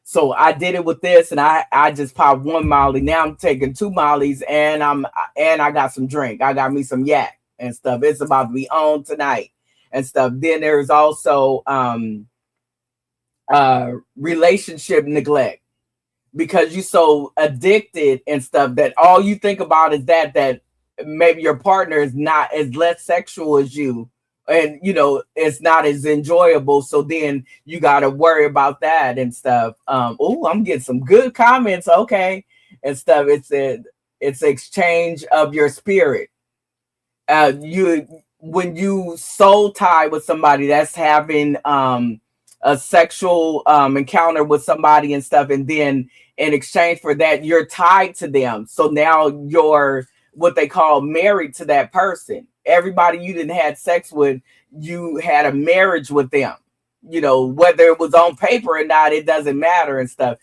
So I did it with this, and I just popped one Molly. Now I'm taking 2 Mollies, and I got some drink. I got me some yak and stuff. It's about to be on tonight and stuff. Then there's also relationship neglect, because you're so addicted and stuff that all you think about is that maybe your partner is not as less sexual as you. And, it's not as enjoyable. So then you got to worry about that and stuff. I'm getting some good comments. Okay. And stuff. It's exchange of your spirit. When you soul tie with somebody, that's having a sexual encounter with somebody and stuff. And then in exchange for that, you're tied to them. So now what they call married to that person. Everybody you didn't had sex with, you had a marriage with them. You know, whether it was on paper or not, it doesn't matter and stuff.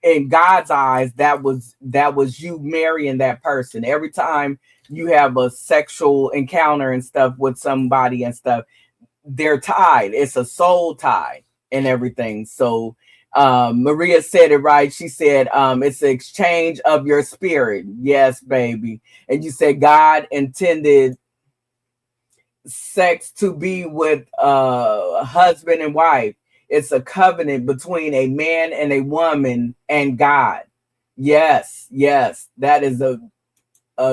In God's eyes, that was you marrying that person. Every time you have a sexual encounter and stuff with somebody and stuff, they're tied. It's a soul tie and everything. So Maria said it right. She said it's the exchange of your spirit. Yes, baby. And you said God intended sex to be with husband and wife. It's a covenant between a man and a woman and God. Yes, that is a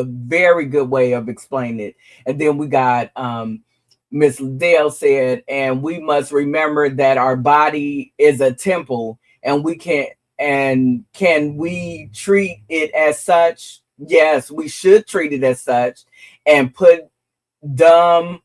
very good way of explaining it. And then we got Miss Dale said, and we must remember that our body is a temple, and can we treat it as such? Yes, we should treat it as such, and put down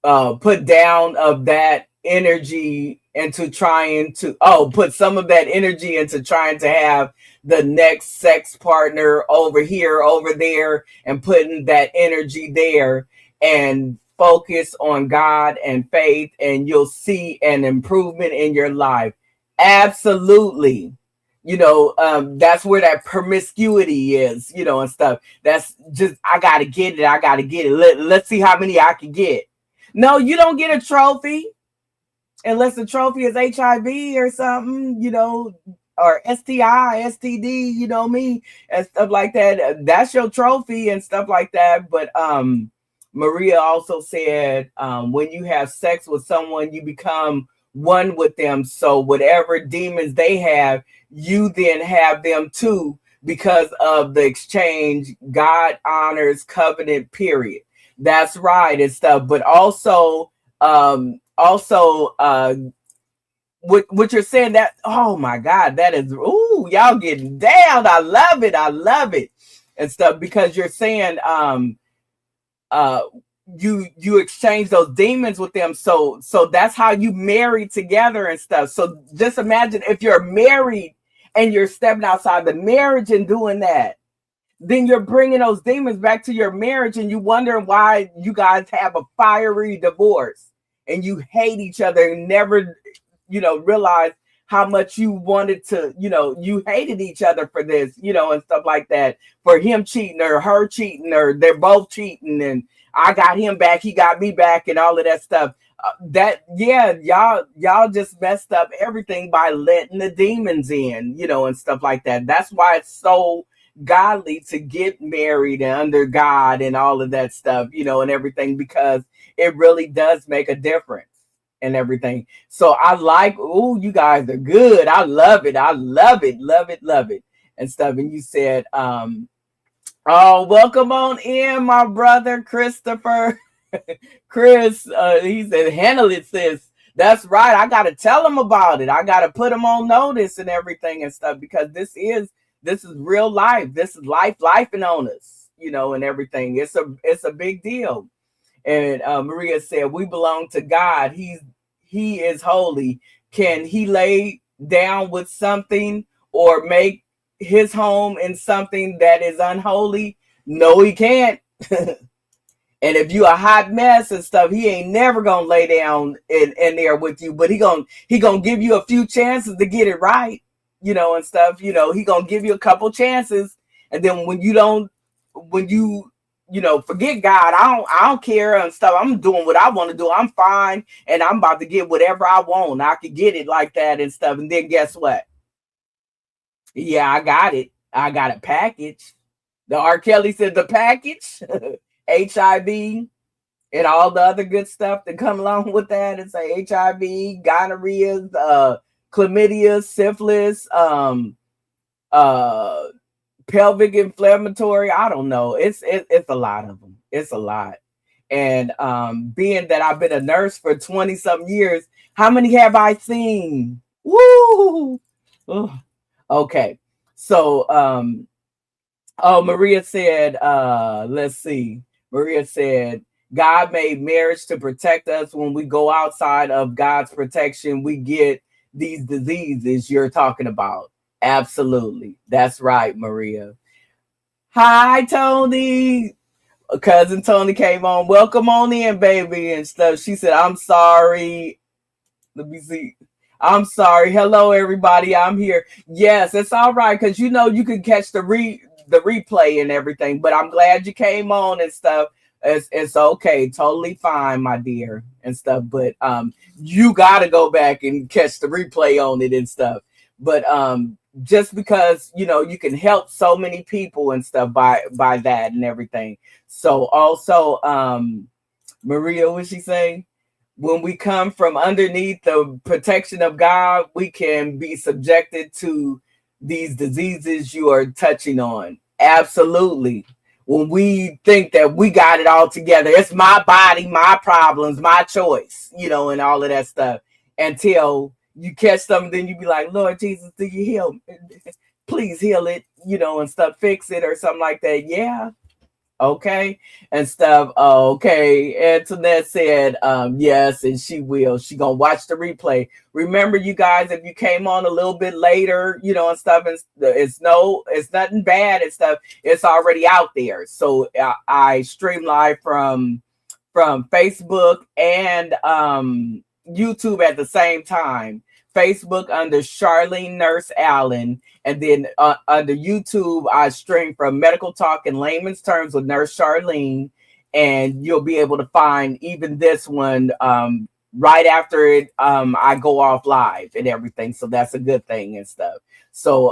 of that energy into trying to put some of that energy into trying to have the next sex partner over here, over there, and putting that energy there, and focus on God and faith, and you'll see an improvement in your life. Absolutely. You know, that's where that promiscuity is, you know, and stuff. That's just, I gotta get it. Let's see how many I can get. No, you don't get a trophy unless the trophy is HIV or something, you know, or STI, STD, you know me, and stuff like that. That's your trophy and stuff like that. But Maria also said, when you have sex with someone, you become one with them. So whatever demons they have, you then have them too, because of the exchange. God honors covenant, period. That's right and stuff. But also what you're saying, that, oh my God, that is, ooh, y'all getting down. I love it and stuff, because you're saying you exchange those demons with them. So that's how you marry together and stuff. So just imagine if you're married and you're stepping outside the marriage and doing that, then you're bringing those demons back to your marriage, and you wonder why you guys have a fiery divorce and you hate each other and never, you know, realize how much you wanted to, you know, you hated each other for this, you know, and stuff like that, for him cheating or her cheating, or they're both cheating, and I got him back, he got me back, and all of that stuff. Y'all just messed up everything by letting the demons in, you know, and stuff like that. That's why it's so godly to get married and under God and all of that stuff, you know, and everything, because it really does make a difference and everything. So I like, oh, you guys are good. I love it and stuff. And you said, oh, welcome on in, my brother Christopher. Chris, he said, handle it, sis. That's right. I gotta tell him about it. I gotta put him on notice and everything and stuff, because this is real life. This is lifing on us, you know, and everything. It's a big deal. And Maria said, we belong to God. He is holy. Can he lay down with something or make his home in something that is unholy? No, he can't. And if you a hot mess and stuff, he ain't never gonna lay down in there with you, but he gonna give you a few chances to get it right, you know, and stuff. You know, he gonna give you a couple chances, and then when you forget God, I don't care and stuff. I'm doing what I want to do. I'm fine, and I'm about to get whatever I want. I could get it like that and stuff. And then guess what? Yeah, I got it. I got a package. The R. Kelly said the package, HIV, and all the other good stuff that come along with that. It's like HIV, gonorrhea, chlamydia, syphilis, pelvic inflammatory. I don't know. It's a lot of them. It's a lot. And being that I've been a nurse for 20 some years, how many have I seen? Woo! Ugh. Okay. So Maria said, let's see. Maria said, God made marriage to protect us. When we go outside of God's protection, we get these diseases you're talking about. Absolutely. That's right, Maria. Hi, Tony. Cousin Tony came on. Welcome on in, baby, and stuff. She said, I'm sorry. Let me see. I'm sorry. Hello, everybody. I'm here. Yes, it's all right because you can catch the replay and everything. But I'm glad you came on and stuff. It's okay, totally fine, my dear, and stuff. But you gotta go back and catch the replay on it and stuff. But just because you can help so many people and stuff by that and everything. So also, Maria, what she say? When we come from underneath the protection of God, we can be subjected to these diseases you are touching on. Absolutely. When we think that we got it all together, it's my body, my problems, my choice, and all of that stuff. Until you catch something, then you be like, Lord Jesus, do you heal? Please heal it, and stuff, fix it or something like that. Yeah. Okay, and stuff. Okay, Antoinette said yes, and she will. She gonna watch the replay. Remember, you guys, if you came on a little bit later, and stuff, it's nothing bad and stuff. It's already out there. So I stream live from Facebook and YouTube at the same time. Facebook under Charlene Nurse Allen, and then under YouTube, I stream from Medical Talk in Layman's Terms with Nurse Charlene, and you'll be able to find even this one right after it. I go off live and everything, so that's a good thing and stuff. So,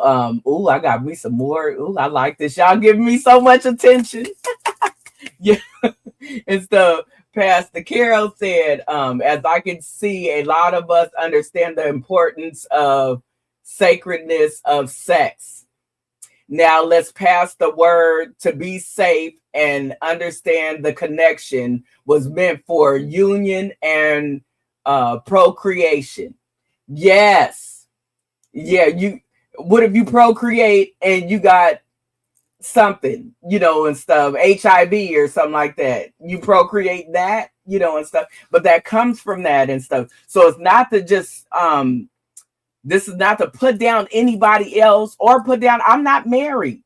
I got me some more. I like this. Y'all giving me so much attention. Yeah, and stuff. Pastor Carol said, as I can see, a lot of us understand the importance of sacredness of sex. Now let's pass the word to be safe and understand the connection was meant for union and procreation. Yes. Yeah, what if you procreate and you got something, and stuff, HIV or something like that. You procreate that, and stuff, but that comes from that and stuff. So it's not to just this is not to put down anybody else or put down. I'm not married,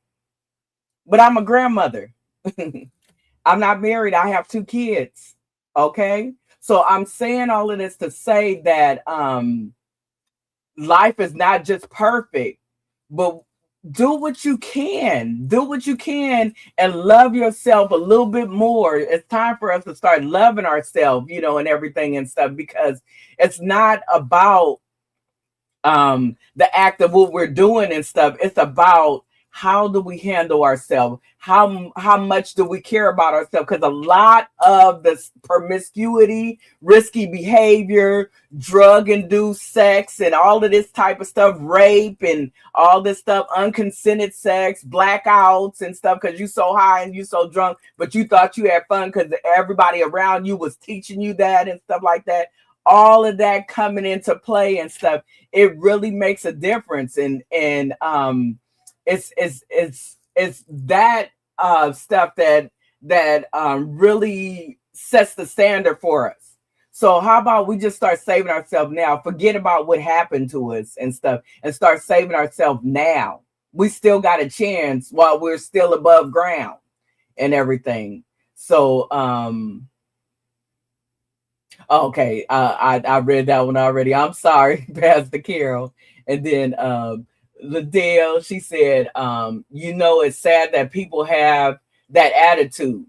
but I'm a grandmother. I'm not married. I have 2 kids. Okay. So I'm saying all of this to say that life is not just perfect, but do what you can and love yourself a little bit more. It's time for us to start loving ourselves, and everything and stuff, because it's not about the act of what we're doing and stuff. It's about how do we handle ourselves? How much do we care about ourselves? Because a lot of this promiscuity, risky behavior, drug-induced sex, and all of this type of stuff, rape and all this stuff, unconsented sex, blackouts and stuff, because you so high and you so drunk, but you thought you had fun because everybody around you was teaching you that and stuff like that. All of that coming into play and stuff, it really makes a difference. And it's that stuff that really sets the standard for us. So how about we just start saving ourselves now? Forget about what happened to us and stuff, and start saving ourselves now. We still got a chance while we're still above ground and everything. So okay, I read that one already. I'm sorry, Pastor Carol. And then Liddell, she said, it's sad that people have that attitude.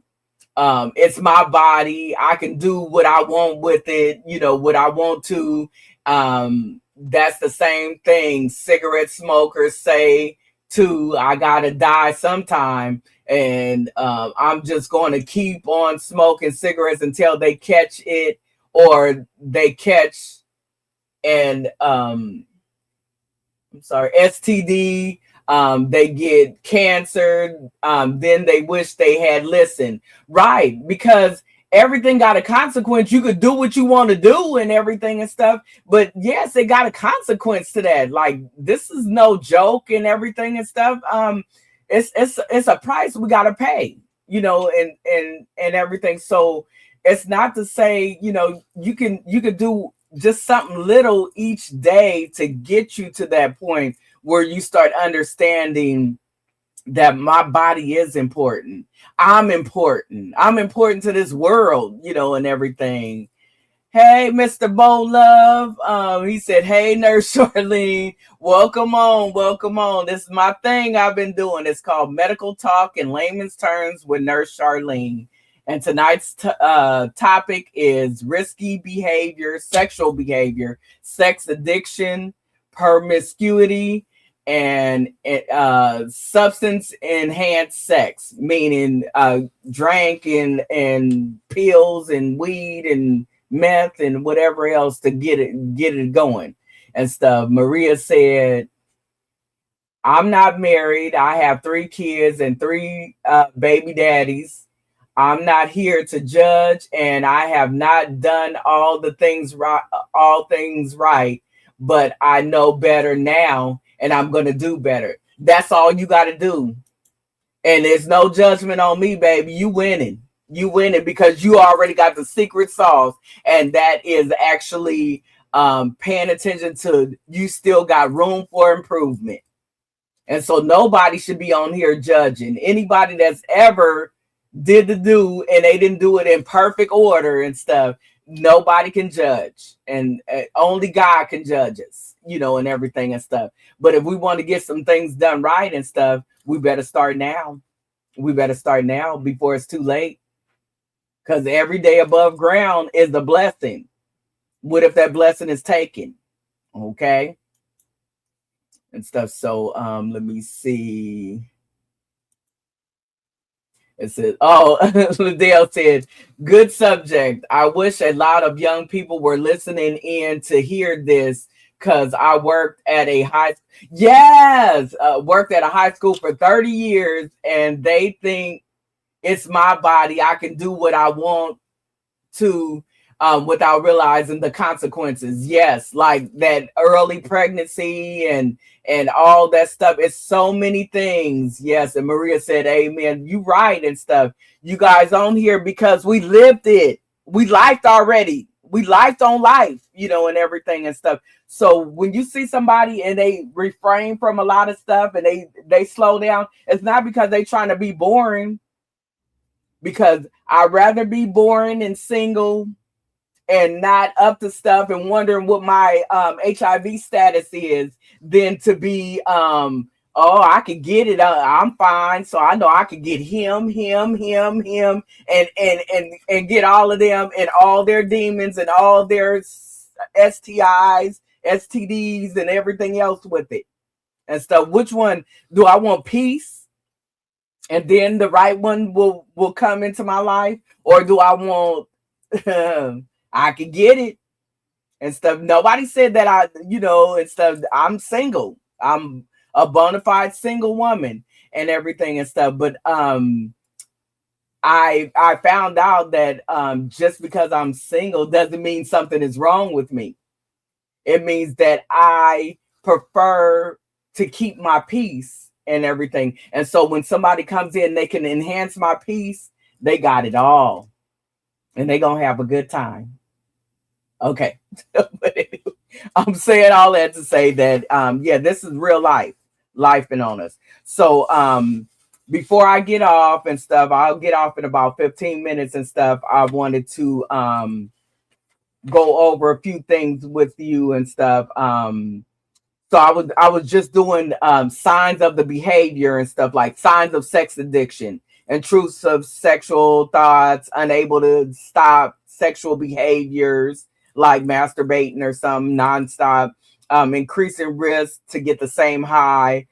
It's my body. I can do what I want with it, what I want to. That's the same thing cigarette smokers say too. I gotta die sometime. And I'm just going to keep on smoking cigarettes until they catch it, or they catch and STD, they get cancer, then they wish they had listened. Right, because everything got a consequence. You could do what you want to do and everything and stuff, but yes, it got a consequence to that. Like, this is no joke and everything and stuff. It's a price we gotta pay, and everything. So it's not to say, you could do just something little each day to get you to that point where you start understanding that my body is important. I'm important. I'm important to this world, and everything. Hey, Mr. Bo Love. He said, hey, Nurse Charlene, welcome on, welcome on. This is my thing I've been doing. It's called Medical Talk in Layman's Terms with Nurse Charlene. And tonight's topic is risky behavior, sexual behavior, sex addiction, promiscuity, and substance enhanced sex, meaning drink and pills and weed and meth and whatever else to get it going and stuff. Maria said, I'm not married. I have 3 kids and 3 baby daddies. I'm not here to judge, and I have not done all things right, but I know better now, and I'm going to do better. That's all you got to do. And there's no judgment on me, baby. You winning. You winning because you already got the secret sauce, and that is actually paying attention to you still got room for improvement. And so nobody should be on here judging. Anybody that's ever did the do and they didn't do it in perfect order and stuff, nobody can judge, and only God can judge us, and everything and stuff. But if we want to get some things done right and stuff, we better start now. We better start now before it's too late, because every day above ground is the blessing. What if that blessing is taken? Okay, and stuff. So let me see. It says, Liddell said, good subject. I wish a lot of young people were listening in to hear this, because I worked at a high school for 30 years, and they think it's my body. I can do what I want to without realizing the consequences. Yes, like that early pregnancy and all that stuff. It's so many things. Yes, and Maria said, amen. You right and stuff. You guys on here because we lived it. We lifed already. We lifed on life, and everything and stuff. So when you see somebody and they refrain from a lot of stuff and they slow down, it's not because they trying to be boring. Because I'd rather be boring and single and not up to stuff and wondering what my HIV status is than to be I could get it. I'm fine, so I know I could get him, and get all of them and all their demons and all their STIs, STDs, and everything else with it and stuff. Which one do I want? Peace, and then the right one will come into my life, or do I want I could get it and stuff? Nobody said that and stuff. I'm single. I'm a bona fide single woman and everything and stuff. But I found out that just because I'm single doesn't mean something is wrong with me. It means that I prefer to keep my peace and everything. And so when somebody comes in, they can enhance my peace. They got it all, and they gonna have a good time. Okay. But anyway, I'm saying all that to say that this is real life been on us. So before I get off and stuff, I'll get off in about 15 minutes and stuff. I wanted to go over a few things with you and stuff. So I was just doing signs of the behavior and stuff, like signs of sex addiction, intrusive sexual thoughts, unable to stop sexual behaviors like masturbating or something nonstop, increasing risk to get the same high,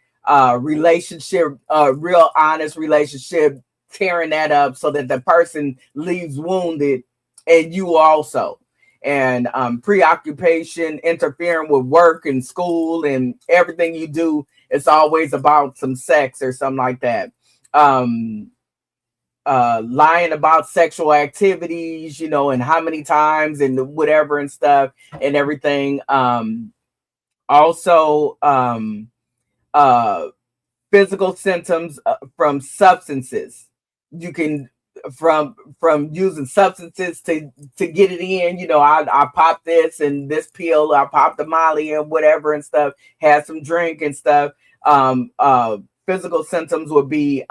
relationship, real honest relationship, tearing that up so that the person leaves wounded and you also. And preoccupation, interfering with work and school and everything you do, it's always about some sex or something like that. Lying about sexual activities, and how many times and whatever and stuff and everything. Also, physical symptoms from substances. You can from using substances to get it in. I pop this and this pill, I pop the Molly and whatever and stuff, had some drink and stuff. physical symptoms would be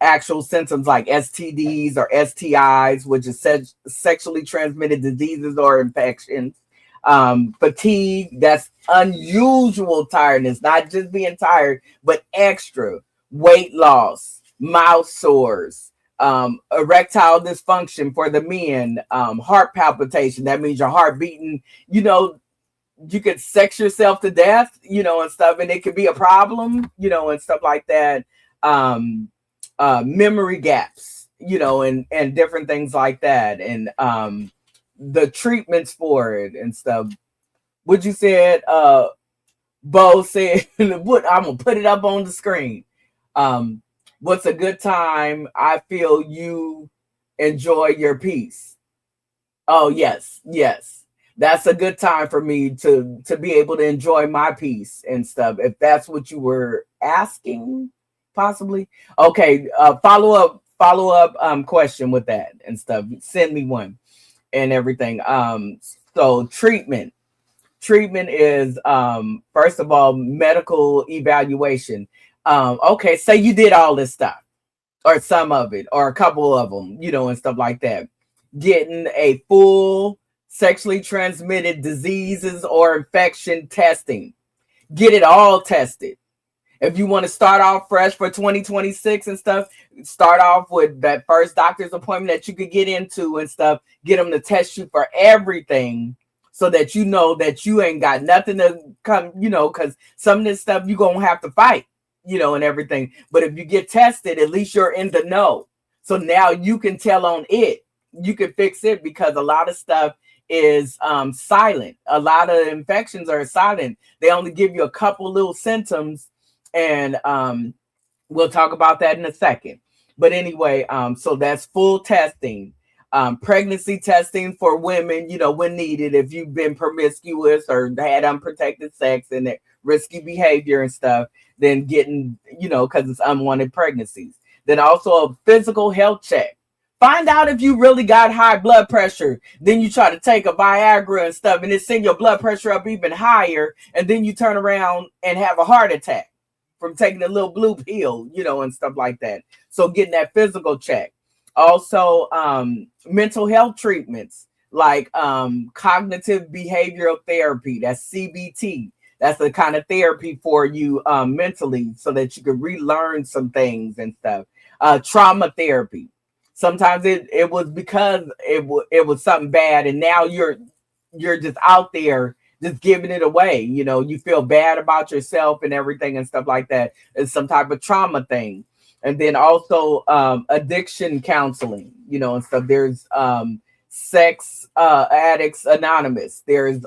actual symptoms like STDs or STIs, which is sexually transmitted diseases or infections. Fatigue, that's unusual tiredness, not just being tired, but extra. Weight loss, mouth sores, erectile dysfunction for the men, heart palpitation. That means your heart beating, you could sex yourself to death, and stuff, and it could be a problem, and stuff like that. Memory gaps, and different things like that. And the treatments for it and stuff. What you said, Bo said, what I'm gonna put it up on the screen. What's a good time? I feel you enjoy your peace. Oh, yes. That's a good time for me to be able to enjoy my peace and stuff. If that's what you were asking, possibly. Okay, follow up question with that and stuff. Send me one and everything. So treatment is first of all medical evaluation. Okay, say you did all this stuff or some of it or a couple of them, and stuff like that. Getting a full sexually transmitted diseases or infection testing. Get it all tested. If you want to start off fresh for 2026 and stuff, start off with that first doctor's appointment that you could get into and stuff. Get them to test you for everything so that you know that you ain't got nothing to come, because some of this stuff you're going to have to fight, and everything. But if you get tested, at least you're in the know. So now you can tell on it. You can fix it because a lot of stuff is silent. A lot of infections are silent. They only give you a couple little symptoms, and we'll talk about that in a second. But anyway, so that's full testing. Pregnancy testing for women, when needed, if you've been promiscuous or had unprotected sex and risky behavior and stuff, then getting, because it's unwanted pregnancies. Then also a physical health check. Find out if you really got high blood pressure. Then you try to take a Viagra and stuff, and it send your blood pressure up even higher. And then you turn around and have a heart attack from taking a little blue pill, and stuff like that. So getting that physical check. Also, mental health treatments like cognitive behavioral therapy. That's CBT. That's the kind of therapy for you mentally so that you can relearn some things and stuff. Trauma therapy. Sometimes it was because it was something bad, and now you're just out there just giving it away. You feel bad about yourself and everything and stuff like that. It's some type of trauma thing. And then also addiction counseling, and stuff. There's Sex Addicts Anonymous. There's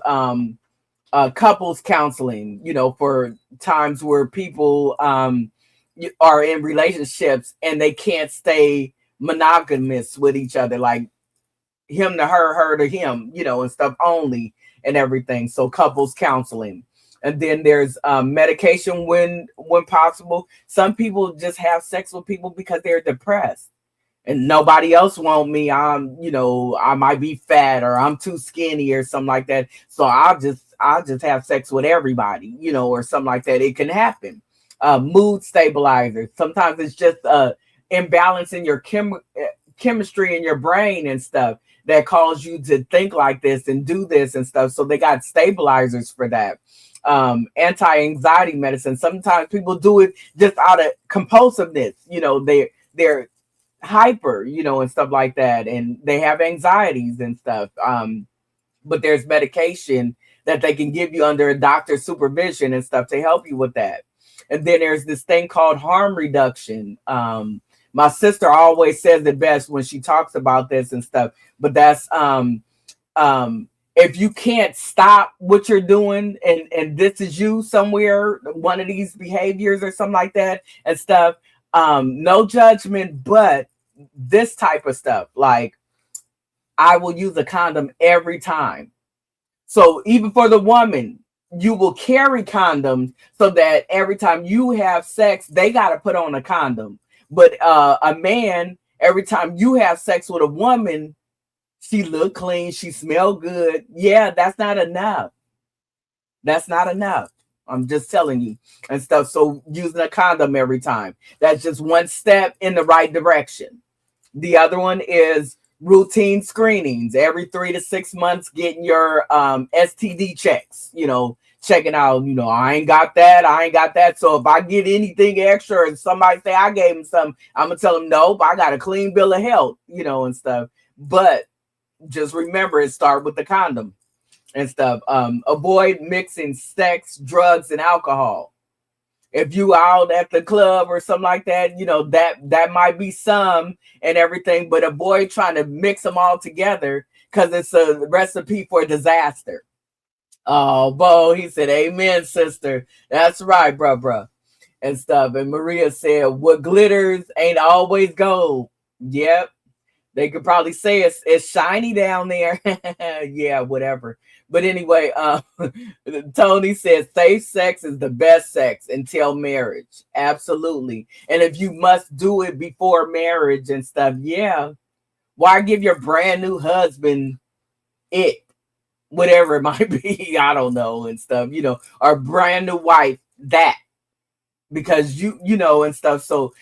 couples counseling, for times where people are in relationships and they can't stay monogamous with each other, like him to her to him, and stuff only and everything. So couples counseling. And then there's medication when possible. Some people just have sex with people because they're depressed and nobody else want me. I might be fat or I'm too skinny or something like that. So I'll just have sex with everybody, or something like that. It can happen. Mood stabilizers. Sometimes it's just imbalance in your chemistry in your brain and stuff that cause you to think like this and do this and stuff. So they got stabilizers for that. Anti-anxiety medicine. Sometimes people do it just out of compulsiveness. They're hyper, and stuff like that, and they have anxieties and stuff. But there's medication that they can give you under a doctor's supervision and stuff to help you with that. And then there's this thing called harm reduction. My sister always says it best when she talks about this and stuff, but that's if you can't stop what you're doing and this is you somewhere, one of these behaviors or something like that and stuff, no judgment, but this type of stuff, like I will use a condom every time. So even for the woman, you will carry condoms so that every time you have sex, they got to put on a condom. But a man, every time you have sex with a woman, she look clean, she smell good. Yeah, that's not enough. That's not enough. I'm just telling you and stuff. So using a condom every time. That's just one step in the right direction. The other one is routine screenings every 3 to 6 months, getting your STD checks, checking out, I ain't got that. I ain't got that. So if I get anything extra and somebody say I gave them something, I'm going to tell them, nope, I got a clean bill of health, and stuff. But just remember, it start with the condom and stuff. Avoid mixing sex, drugs, and alcohol. If you out at the club or something like that, that might be some and everything, but avoid trying to mix them all together because it's a recipe for disaster. Oh, Bo, he said, amen, sister. That's right, bruh. And stuff. And Maria said, what glitters ain't always gold. Yep. They could probably say it's shiny down there. Yeah, whatever. But anyway, Tony says safe sex is the best sex until marriage. Absolutely. And if you must do it before marriage and stuff, yeah. Why give your brand new husband it? Whatever it might be, I don't know, and stuff, or brand new wife that. Because and stuff. So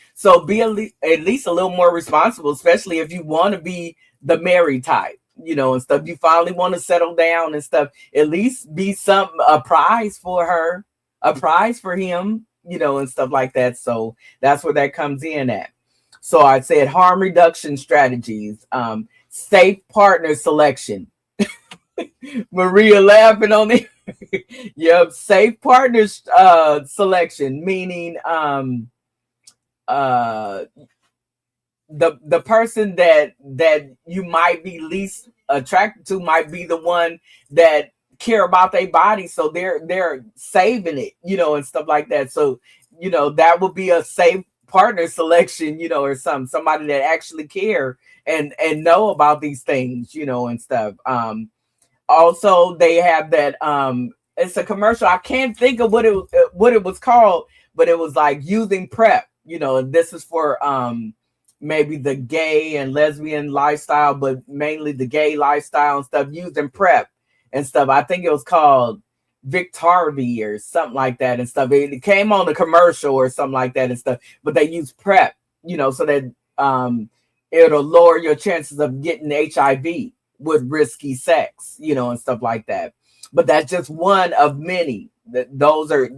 be at least a little more responsible, especially if you want to be the married type, and stuff. You finally want to settle down and stuff. At least be a prize for her, a prize for him, and stuff like that. So that's where that comes in at. So I said harm reduction strategies, safe partner selection. Maria laughing on it. Yep, safe partners selection, meaning the person that you might be least attracted to might be the one that care about their body, so they're saving it, and stuff like that. So that would be a safe partner selection, or somebody that actually care and know about these things, and stuff. Also, they have that it's a commercial. I can't think of what it was called, but it was like using PrEP. This is for maybe the gay and lesbian lifestyle, but mainly the gay lifestyle and stuff, using PrEP and stuff. I think it was called Victarvy or something like that and stuff. It came on the commercial or something like that and stuff, but they use PrEP, so that it'll lower your chances of getting HIV with risky sex, and stuff like that. But that's just one of many. Those are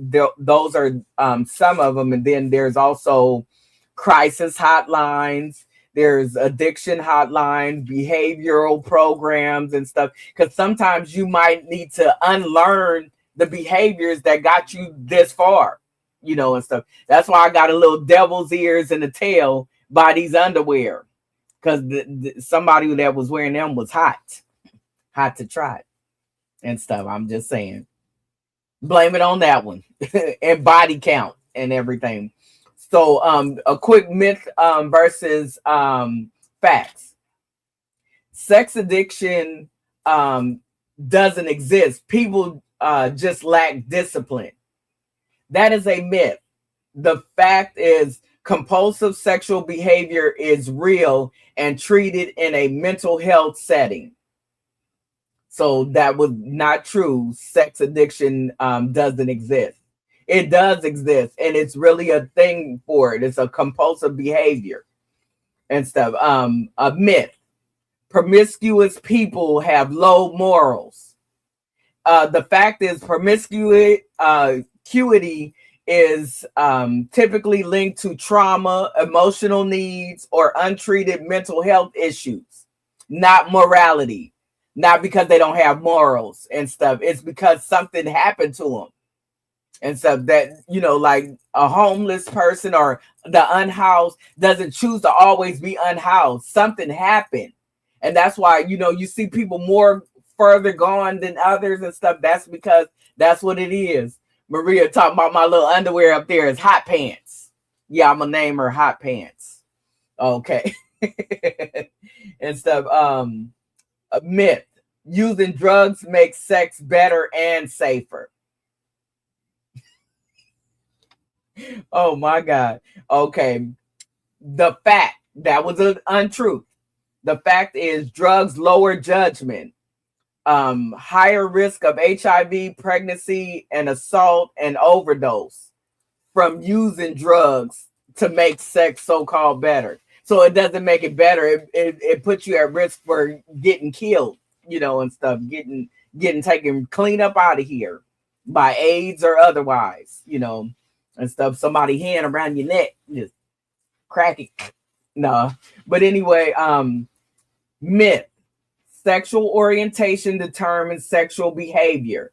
some of them. And then there's also crisis hotlines. There's addiction hotlines, behavioral programs and stuff. Because sometimes you might need to unlearn the behaviors that got you this far, and stuff. That's why I got a little devil's ears and a tail by these underwear. Because somebody that was wearing them was hot to try it and stuff. I'm just saying, blame it on that one and body count and everything. So a quick myth versus facts. Sex addiction doesn't exist. People just lack discipline. That is a myth. The fact is, compulsive sexual behavior is real and treated in a mental health setting. So that was not true. Sex addiction doesn't exist. It does exist, and it's really a thing for it. It's a compulsive behavior and stuff. A myth. Promiscuous people have low morals. The fact is, promiscuity is typically linked to trauma, emotional needs, or untreated mental health issues, not morality. Not because they don't have morals and stuff. It's because something happened to them and stuff that, like a homeless person or the unhoused doesn't choose to always be unhoused. Something happened. And that's why, you see people more further gone than others and stuff. That's because that's what it is. Maria talking about my little underwear up there is hot pants. Yeah, I'm gonna name her hot pants. Okay. And stuff. A myth. Using drugs makes sex better and safer. Oh my God. Okay. The fact, that was an untruth. The fact is drugs lower judgment. higher risk of HIV, pregnancy, and assault and overdose from using drugs to make sex so-called better. So it doesn't make it better. It puts you at risk for getting killed, and stuff, getting taken clean up out of here by AIDS or otherwise, and stuff. Somebody hand around your neck, just crack it. No. But anyway, myth. Sexual orientation determines sexual behavior.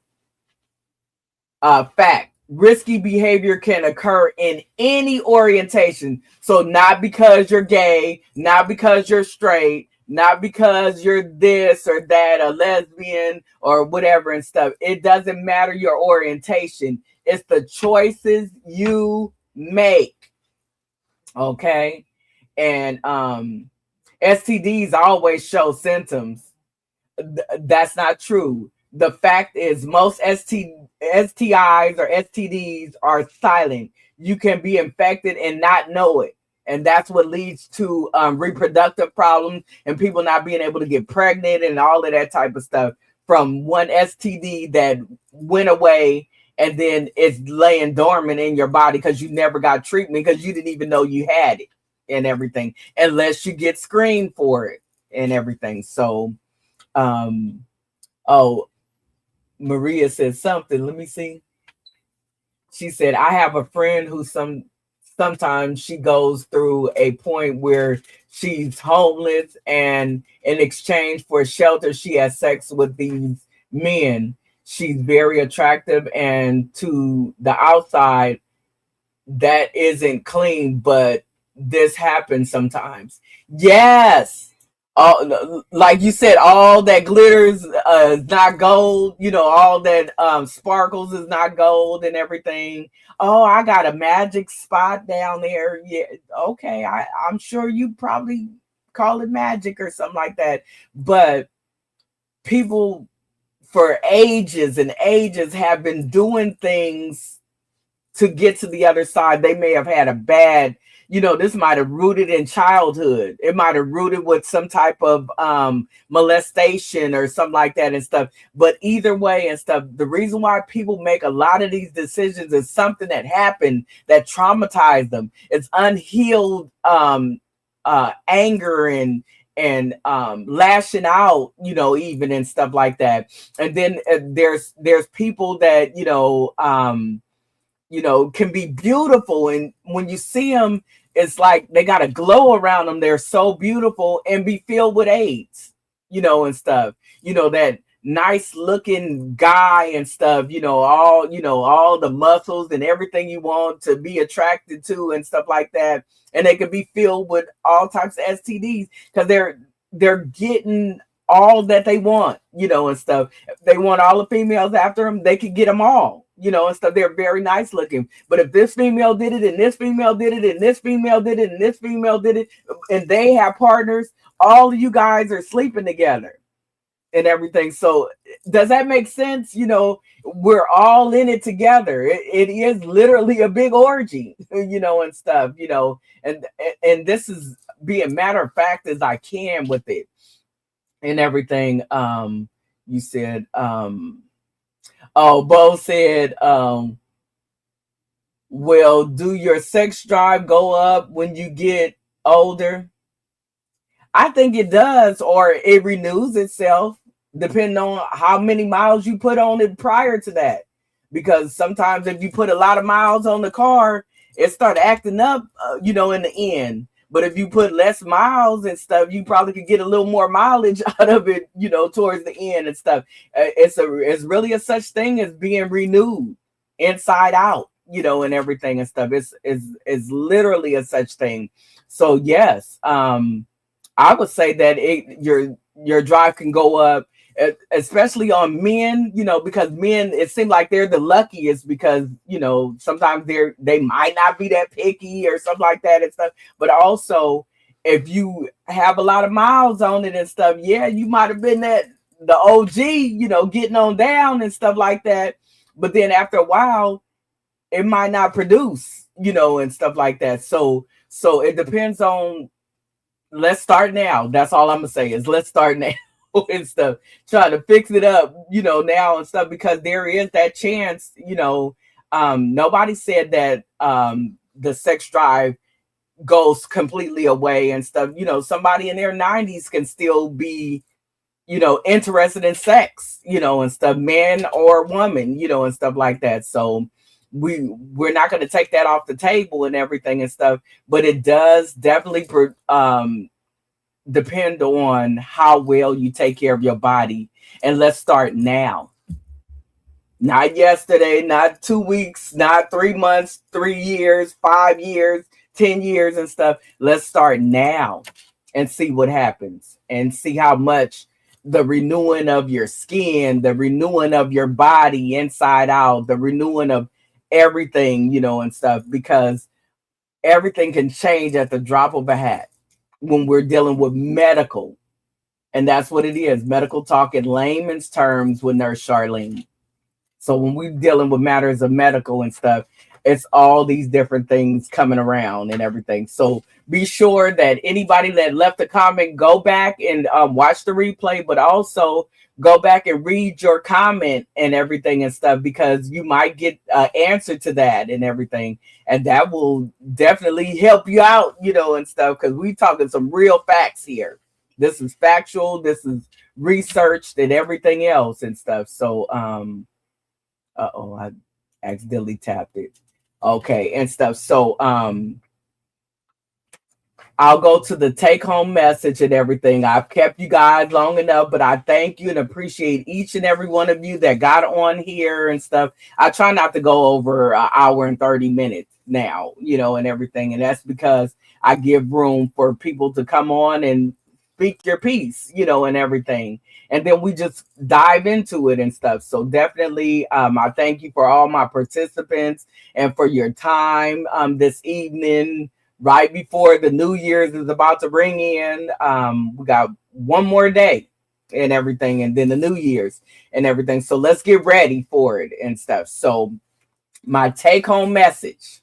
Fact. Risky behavior can occur in any orientation. So not because you're gay, not because you're straight, not because you're this or that, a lesbian or whatever and stuff. It doesn't matter your orientation. It's the choices you make. Okay. And STDs always show symptoms. That's not true. The fact is most STIs or STDs are silent. You can be infected and not know it. And that's what leads to reproductive problems and people not being able to get pregnant and all of that type of stuff from one STD that went away and then it's laying dormant in your body because you never got treatment because you didn't even know you had it and everything, unless you get screened for it and everything. So, Maria said something. Let me see. She said, I have a friend who sometimes she goes through a point where she's homeless and in exchange for shelter, she has sex with these men. She's very attractive and to the outside that isn't clean, but this happens sometimes. Yes. Like you said, all that glitters is not gold. All that sparkles is not gold and everything. Oh, I got a magic spot down there. Yeah, okay. I'm sure you probably call it magic or something like that. But people for ages and ages have been doing things to get to the other side. They may have had a bad, this might have rooted in childhood. It might have rooted with some type of molestation or something like that and stuff. But either way and stuff, the reason why people make a lot of these decisions is something that happened that traumatized them. It's unhealed anger and lashing out, even and stuff like that. And then there's people that, can be beautiful. And when you see them, it's like they got a glow around them. They're so beautiful and be filled with AIDS, and stuff, that nice looking guy and stuff, all the muscles and everything you want to be attracted to and stuff like that. And they could be filled with all types of STDs because they're getting all that they want, and stuff. If they want all the females after them, they could get them all, and stuff. They're very nice looking. But if this female did it and this female did it and this female did it and this female did it, and they have partners, all of you guys are sleeping together and everything. So does that make sense? We're all in it together. It is literally a big orgy, and stuff, and this is being matter of fact as I can with it and everything. You said, Bo said, well, do your sex drive go up when you get older? I think it does, or it renews itself depending on how many miles you put on it prior to that. Because sometimes if you put a lot of miles on the car, it start acting up, in the end. But if you put less miles and stuff, you probably could get a little more mileage out of it, towards the end and stuff. It's really a such thing as being renewed inside out, and everything and stuff. It's literally a such thing. So yes, I would say that your drive can go up, especially on men, because men, it seems like they're the luckiest because, sometimes they might not be that picky or something like that and stuff. But also, if you have a lot of miles on it and stuff, yeah, you might have been the OG, getting on down and stuff like that. But then after a while, it might not produce, and stuff like that. So it depends on. Let's start now. That's all I'm gonna say is let's start now. and stuff, trying to fix it up, now and stuff, because there is that chance, nobody said that the sex drive goes completely away and stuff. Somebody in their 90s can still be, interested in sex, and stuff, man or woman, and stuff like that. So we're not going to take that off the table and everything and stuff, but it does definitely depend on how well you take care of your body. And let's start now. Not yesterday, not 2 weeks, not 3 months, 3 years, 5 years, 10 years and stuff. Let's start now and see what happens, and see how much the renewing of your skin, the renewing of your body inside out, the renewing of everything, and stuff, because everything can change at the drop of a hat when we're dealing with medical. And that's what it is. Medical talk in layman's terms with Nurse Charlene. So when we're dealing with matters of medical and stuff, it's all these different things coming around and everything. So be sure that anybody that left a comment, go back and watch the replay, but also go back and read your comment and everything and stuff, because you might get an answer to that and everything. And that will definitely help you out, and stuff, because we're talking some real facts here. This is factual. This is researched and everything else and stuff. So, I accidentally tapped it. Okay, and stuff. So, I'll go to the take-home message and everything. I've kept you guys long enough, but I thank you and appreciate each and every one of you that got on here and stuff. I try not to go over an hour and 30 minutes now, and everything. And that's because I give room for people to come on and speak your piece, and everything. And then we just dive into it and stuff. So definitely, I thank you for all my participants and for your time this evening, right before the New Year's is about to ring in. We got one more day and everything, and then the New Year's and everything. So let's get ready for it and stuff. So my take-home message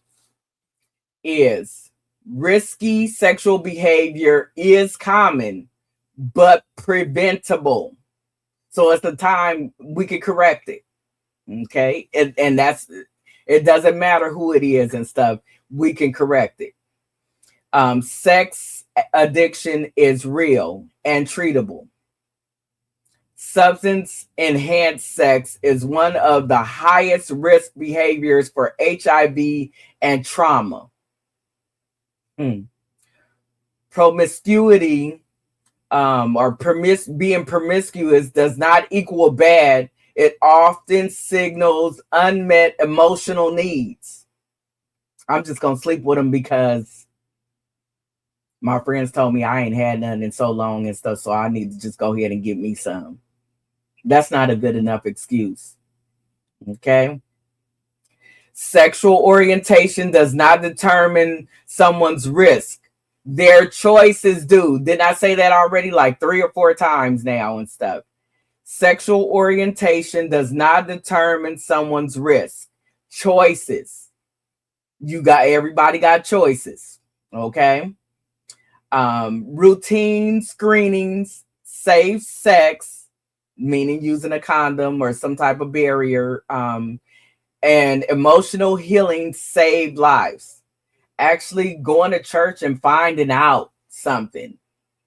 is: risky sexual behavior is common, but preventable. So it's the time we can correct it. Okay. And that's, it doesn't matter who it is and stuff. We can correct it. Sex addiction is real and treatable. Substance enhanced sex is one of the highest risk behaviors for HIV and trauma. Promiscuity or being promiscuous does not equal bad. It often signals unmet emotional needs. I'm just going to sleep with them because my friends told me I ain't had none in so long and stuff, so I need to just go ahead and get me some. That's not a good enough excuse. Okay? Sexual orientation does not determine someone's risk. Their choices do. Didn't I say that already like 3 or 4 times now and stuff? Sexual orientation does not determine someone's risk. Choices. Everybody got choices. Okay? Routine screenings, safe sex, meaning using a condom or some type of barrier, and emotional healing saved lives. Actually going to church and finding out something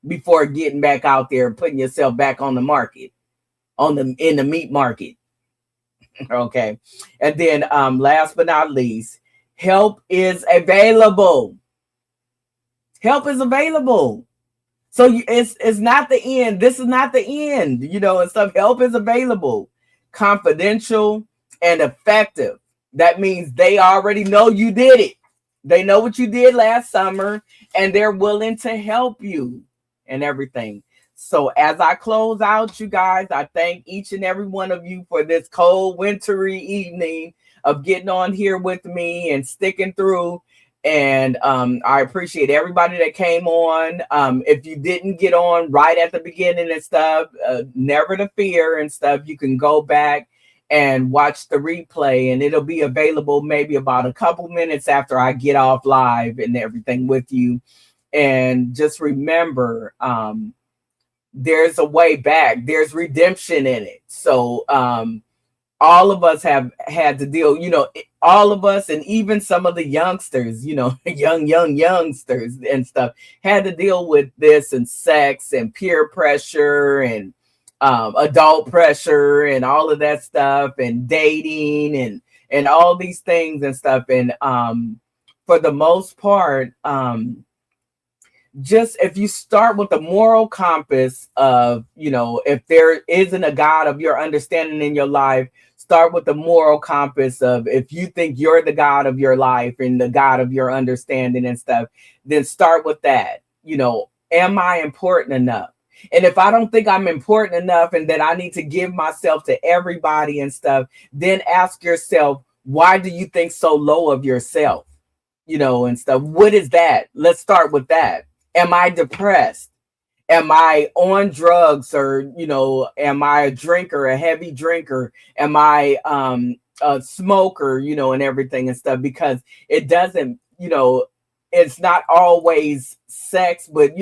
before getting back out there and putting yourself back on the market, in the meat market. Okay. And then last but not least, help is available. Help is available. So it's not the end. This is not the end, and stuff. Help is available, confidential and effective. That means they already know you did it. They know what you did last summer, and they're willing to help you and everything. So as I close out, you guys, I thank each and every one of you for this cold, wintry evening of getting on here with me and sticking through. And I appreciate everybody that came on. If you didn't get on right at the beginning and stuff, never to fear and stuff. You can go back and watch the replay, and it'll be available maybe about a couple minutes after I get off live and everything with you. And just remember, there's a way back. There's redemption in it. So all of us have had to deal, all of us, and even some of the youngsters, young youngsters and stuff, had to deal with this, and sex and peer pressure and adult pressure and all of that stuff, and dating and all these things and stuff. And for the most part, just if you start with the moral compass of, if there isn't a God of your understanding in your life, start with the moral compass of, if you think you're the God of your life and the God of your understanding and stuff, then start with that. Am I important enough? And if I don't think I'm important enough and that I need to give myself to everybody and stuff, then ask yourself, why do you think so low of yourself? And stuff. What is that? Let's start with that. Am I depressed? Am I on drugs, or, am I a drinker, a heavy drinker? Am I a smoker, and everything and stuff? Because it doesn't, it's not always sex, but,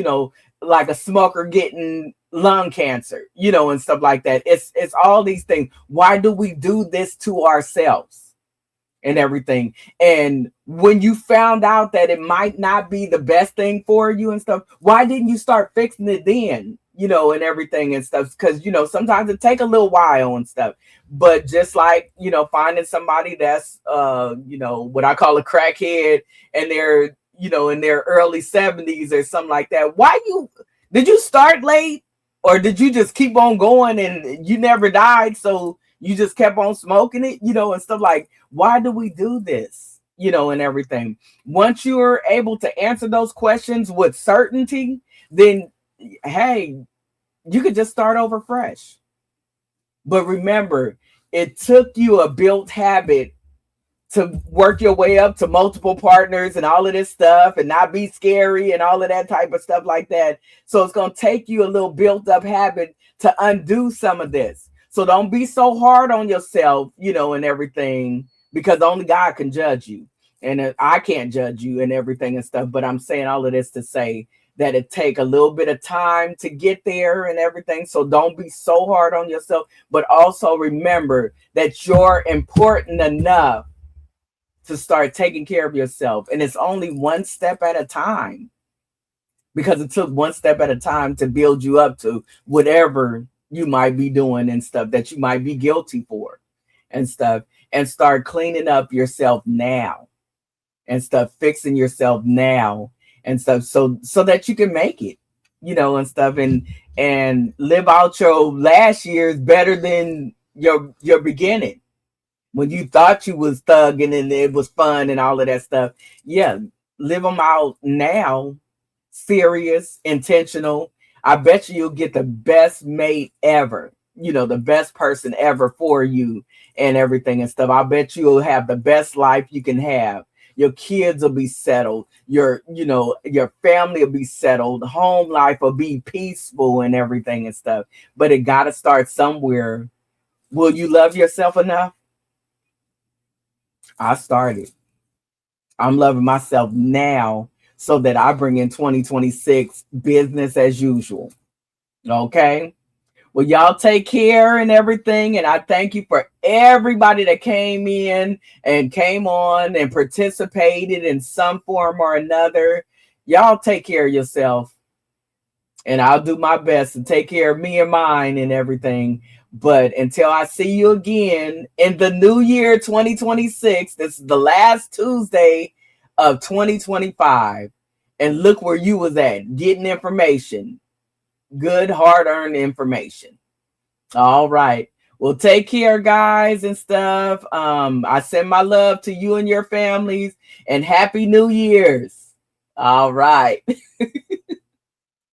like a smoker getting lung cancer, and stuff like that. It's all these things. Why do we do this to ourselves? And everything. And when you found out that it might not be the best thing for you and stuff, why didn't you start fixing it then? And everything and stuff. Because, sometimes it take a little while and stuff. But just like, finding somebody that's, what I call a crackhead, and they're, in their early 70s or something like that. Did you start late, or did you just keep on going and you never died? So you just kept on smoking it, and stuff. Like, why do we do this, and everything? Once you're able to answer those questions with certainty, then, hey, you could just start over fresh. But remember, it took you a built habit to work your way up to multiple partners and all of this stuff, and not be scary and all of that type of stuff like that. So it's going to take you a little built up habit to undo some of this. So don't be so hard on yourself, and everything, because only God can judge you. And I can't judge you and everything and stuff. But I'm saying all of this to say that it take a little bit of time to get there and everything. So don't be so hard on yourself. But also remember that you're important enough to start taking care of yourself. And it's only one step at a time, because it took one step at a time to build you up to whatever you might be doing and stuff that you might be guilty for and stuff. And start cleaning up yourself now and stuff, fixing yourself now and stuff, so that you can make it, and stuff, and live out your last years better than your beginning, when you thought you was thugging and it was fun and all of that stuff. Yeah, live them out now, serious, intentional. I bet you'll get the best mate ever, the best person ever for you and everything and stuff. I bet you'll have the best life you can have. Your kids will be settled. Your family will be settled. Home life will be peaceful and everything and stuff. But it got to start somewhere. Will you love yourself enough? I started. I'm loving myself now, so that I bring in 2026 business as usual. Okay. Well, y'all take care and everything. And I thank you for everybody that came in and came on and participated in some form or another. Y'all take care of yourself. And I'll do my best to take care of me and mine and everything. But until I see you again in the new year 2026, this is the last Tuesday of 2025. And look where you was at, getting information. Good, hard-earned information. All right. Well, take care, guys, and stuff. I send my love to you and your families, and Happy New Year's. All right.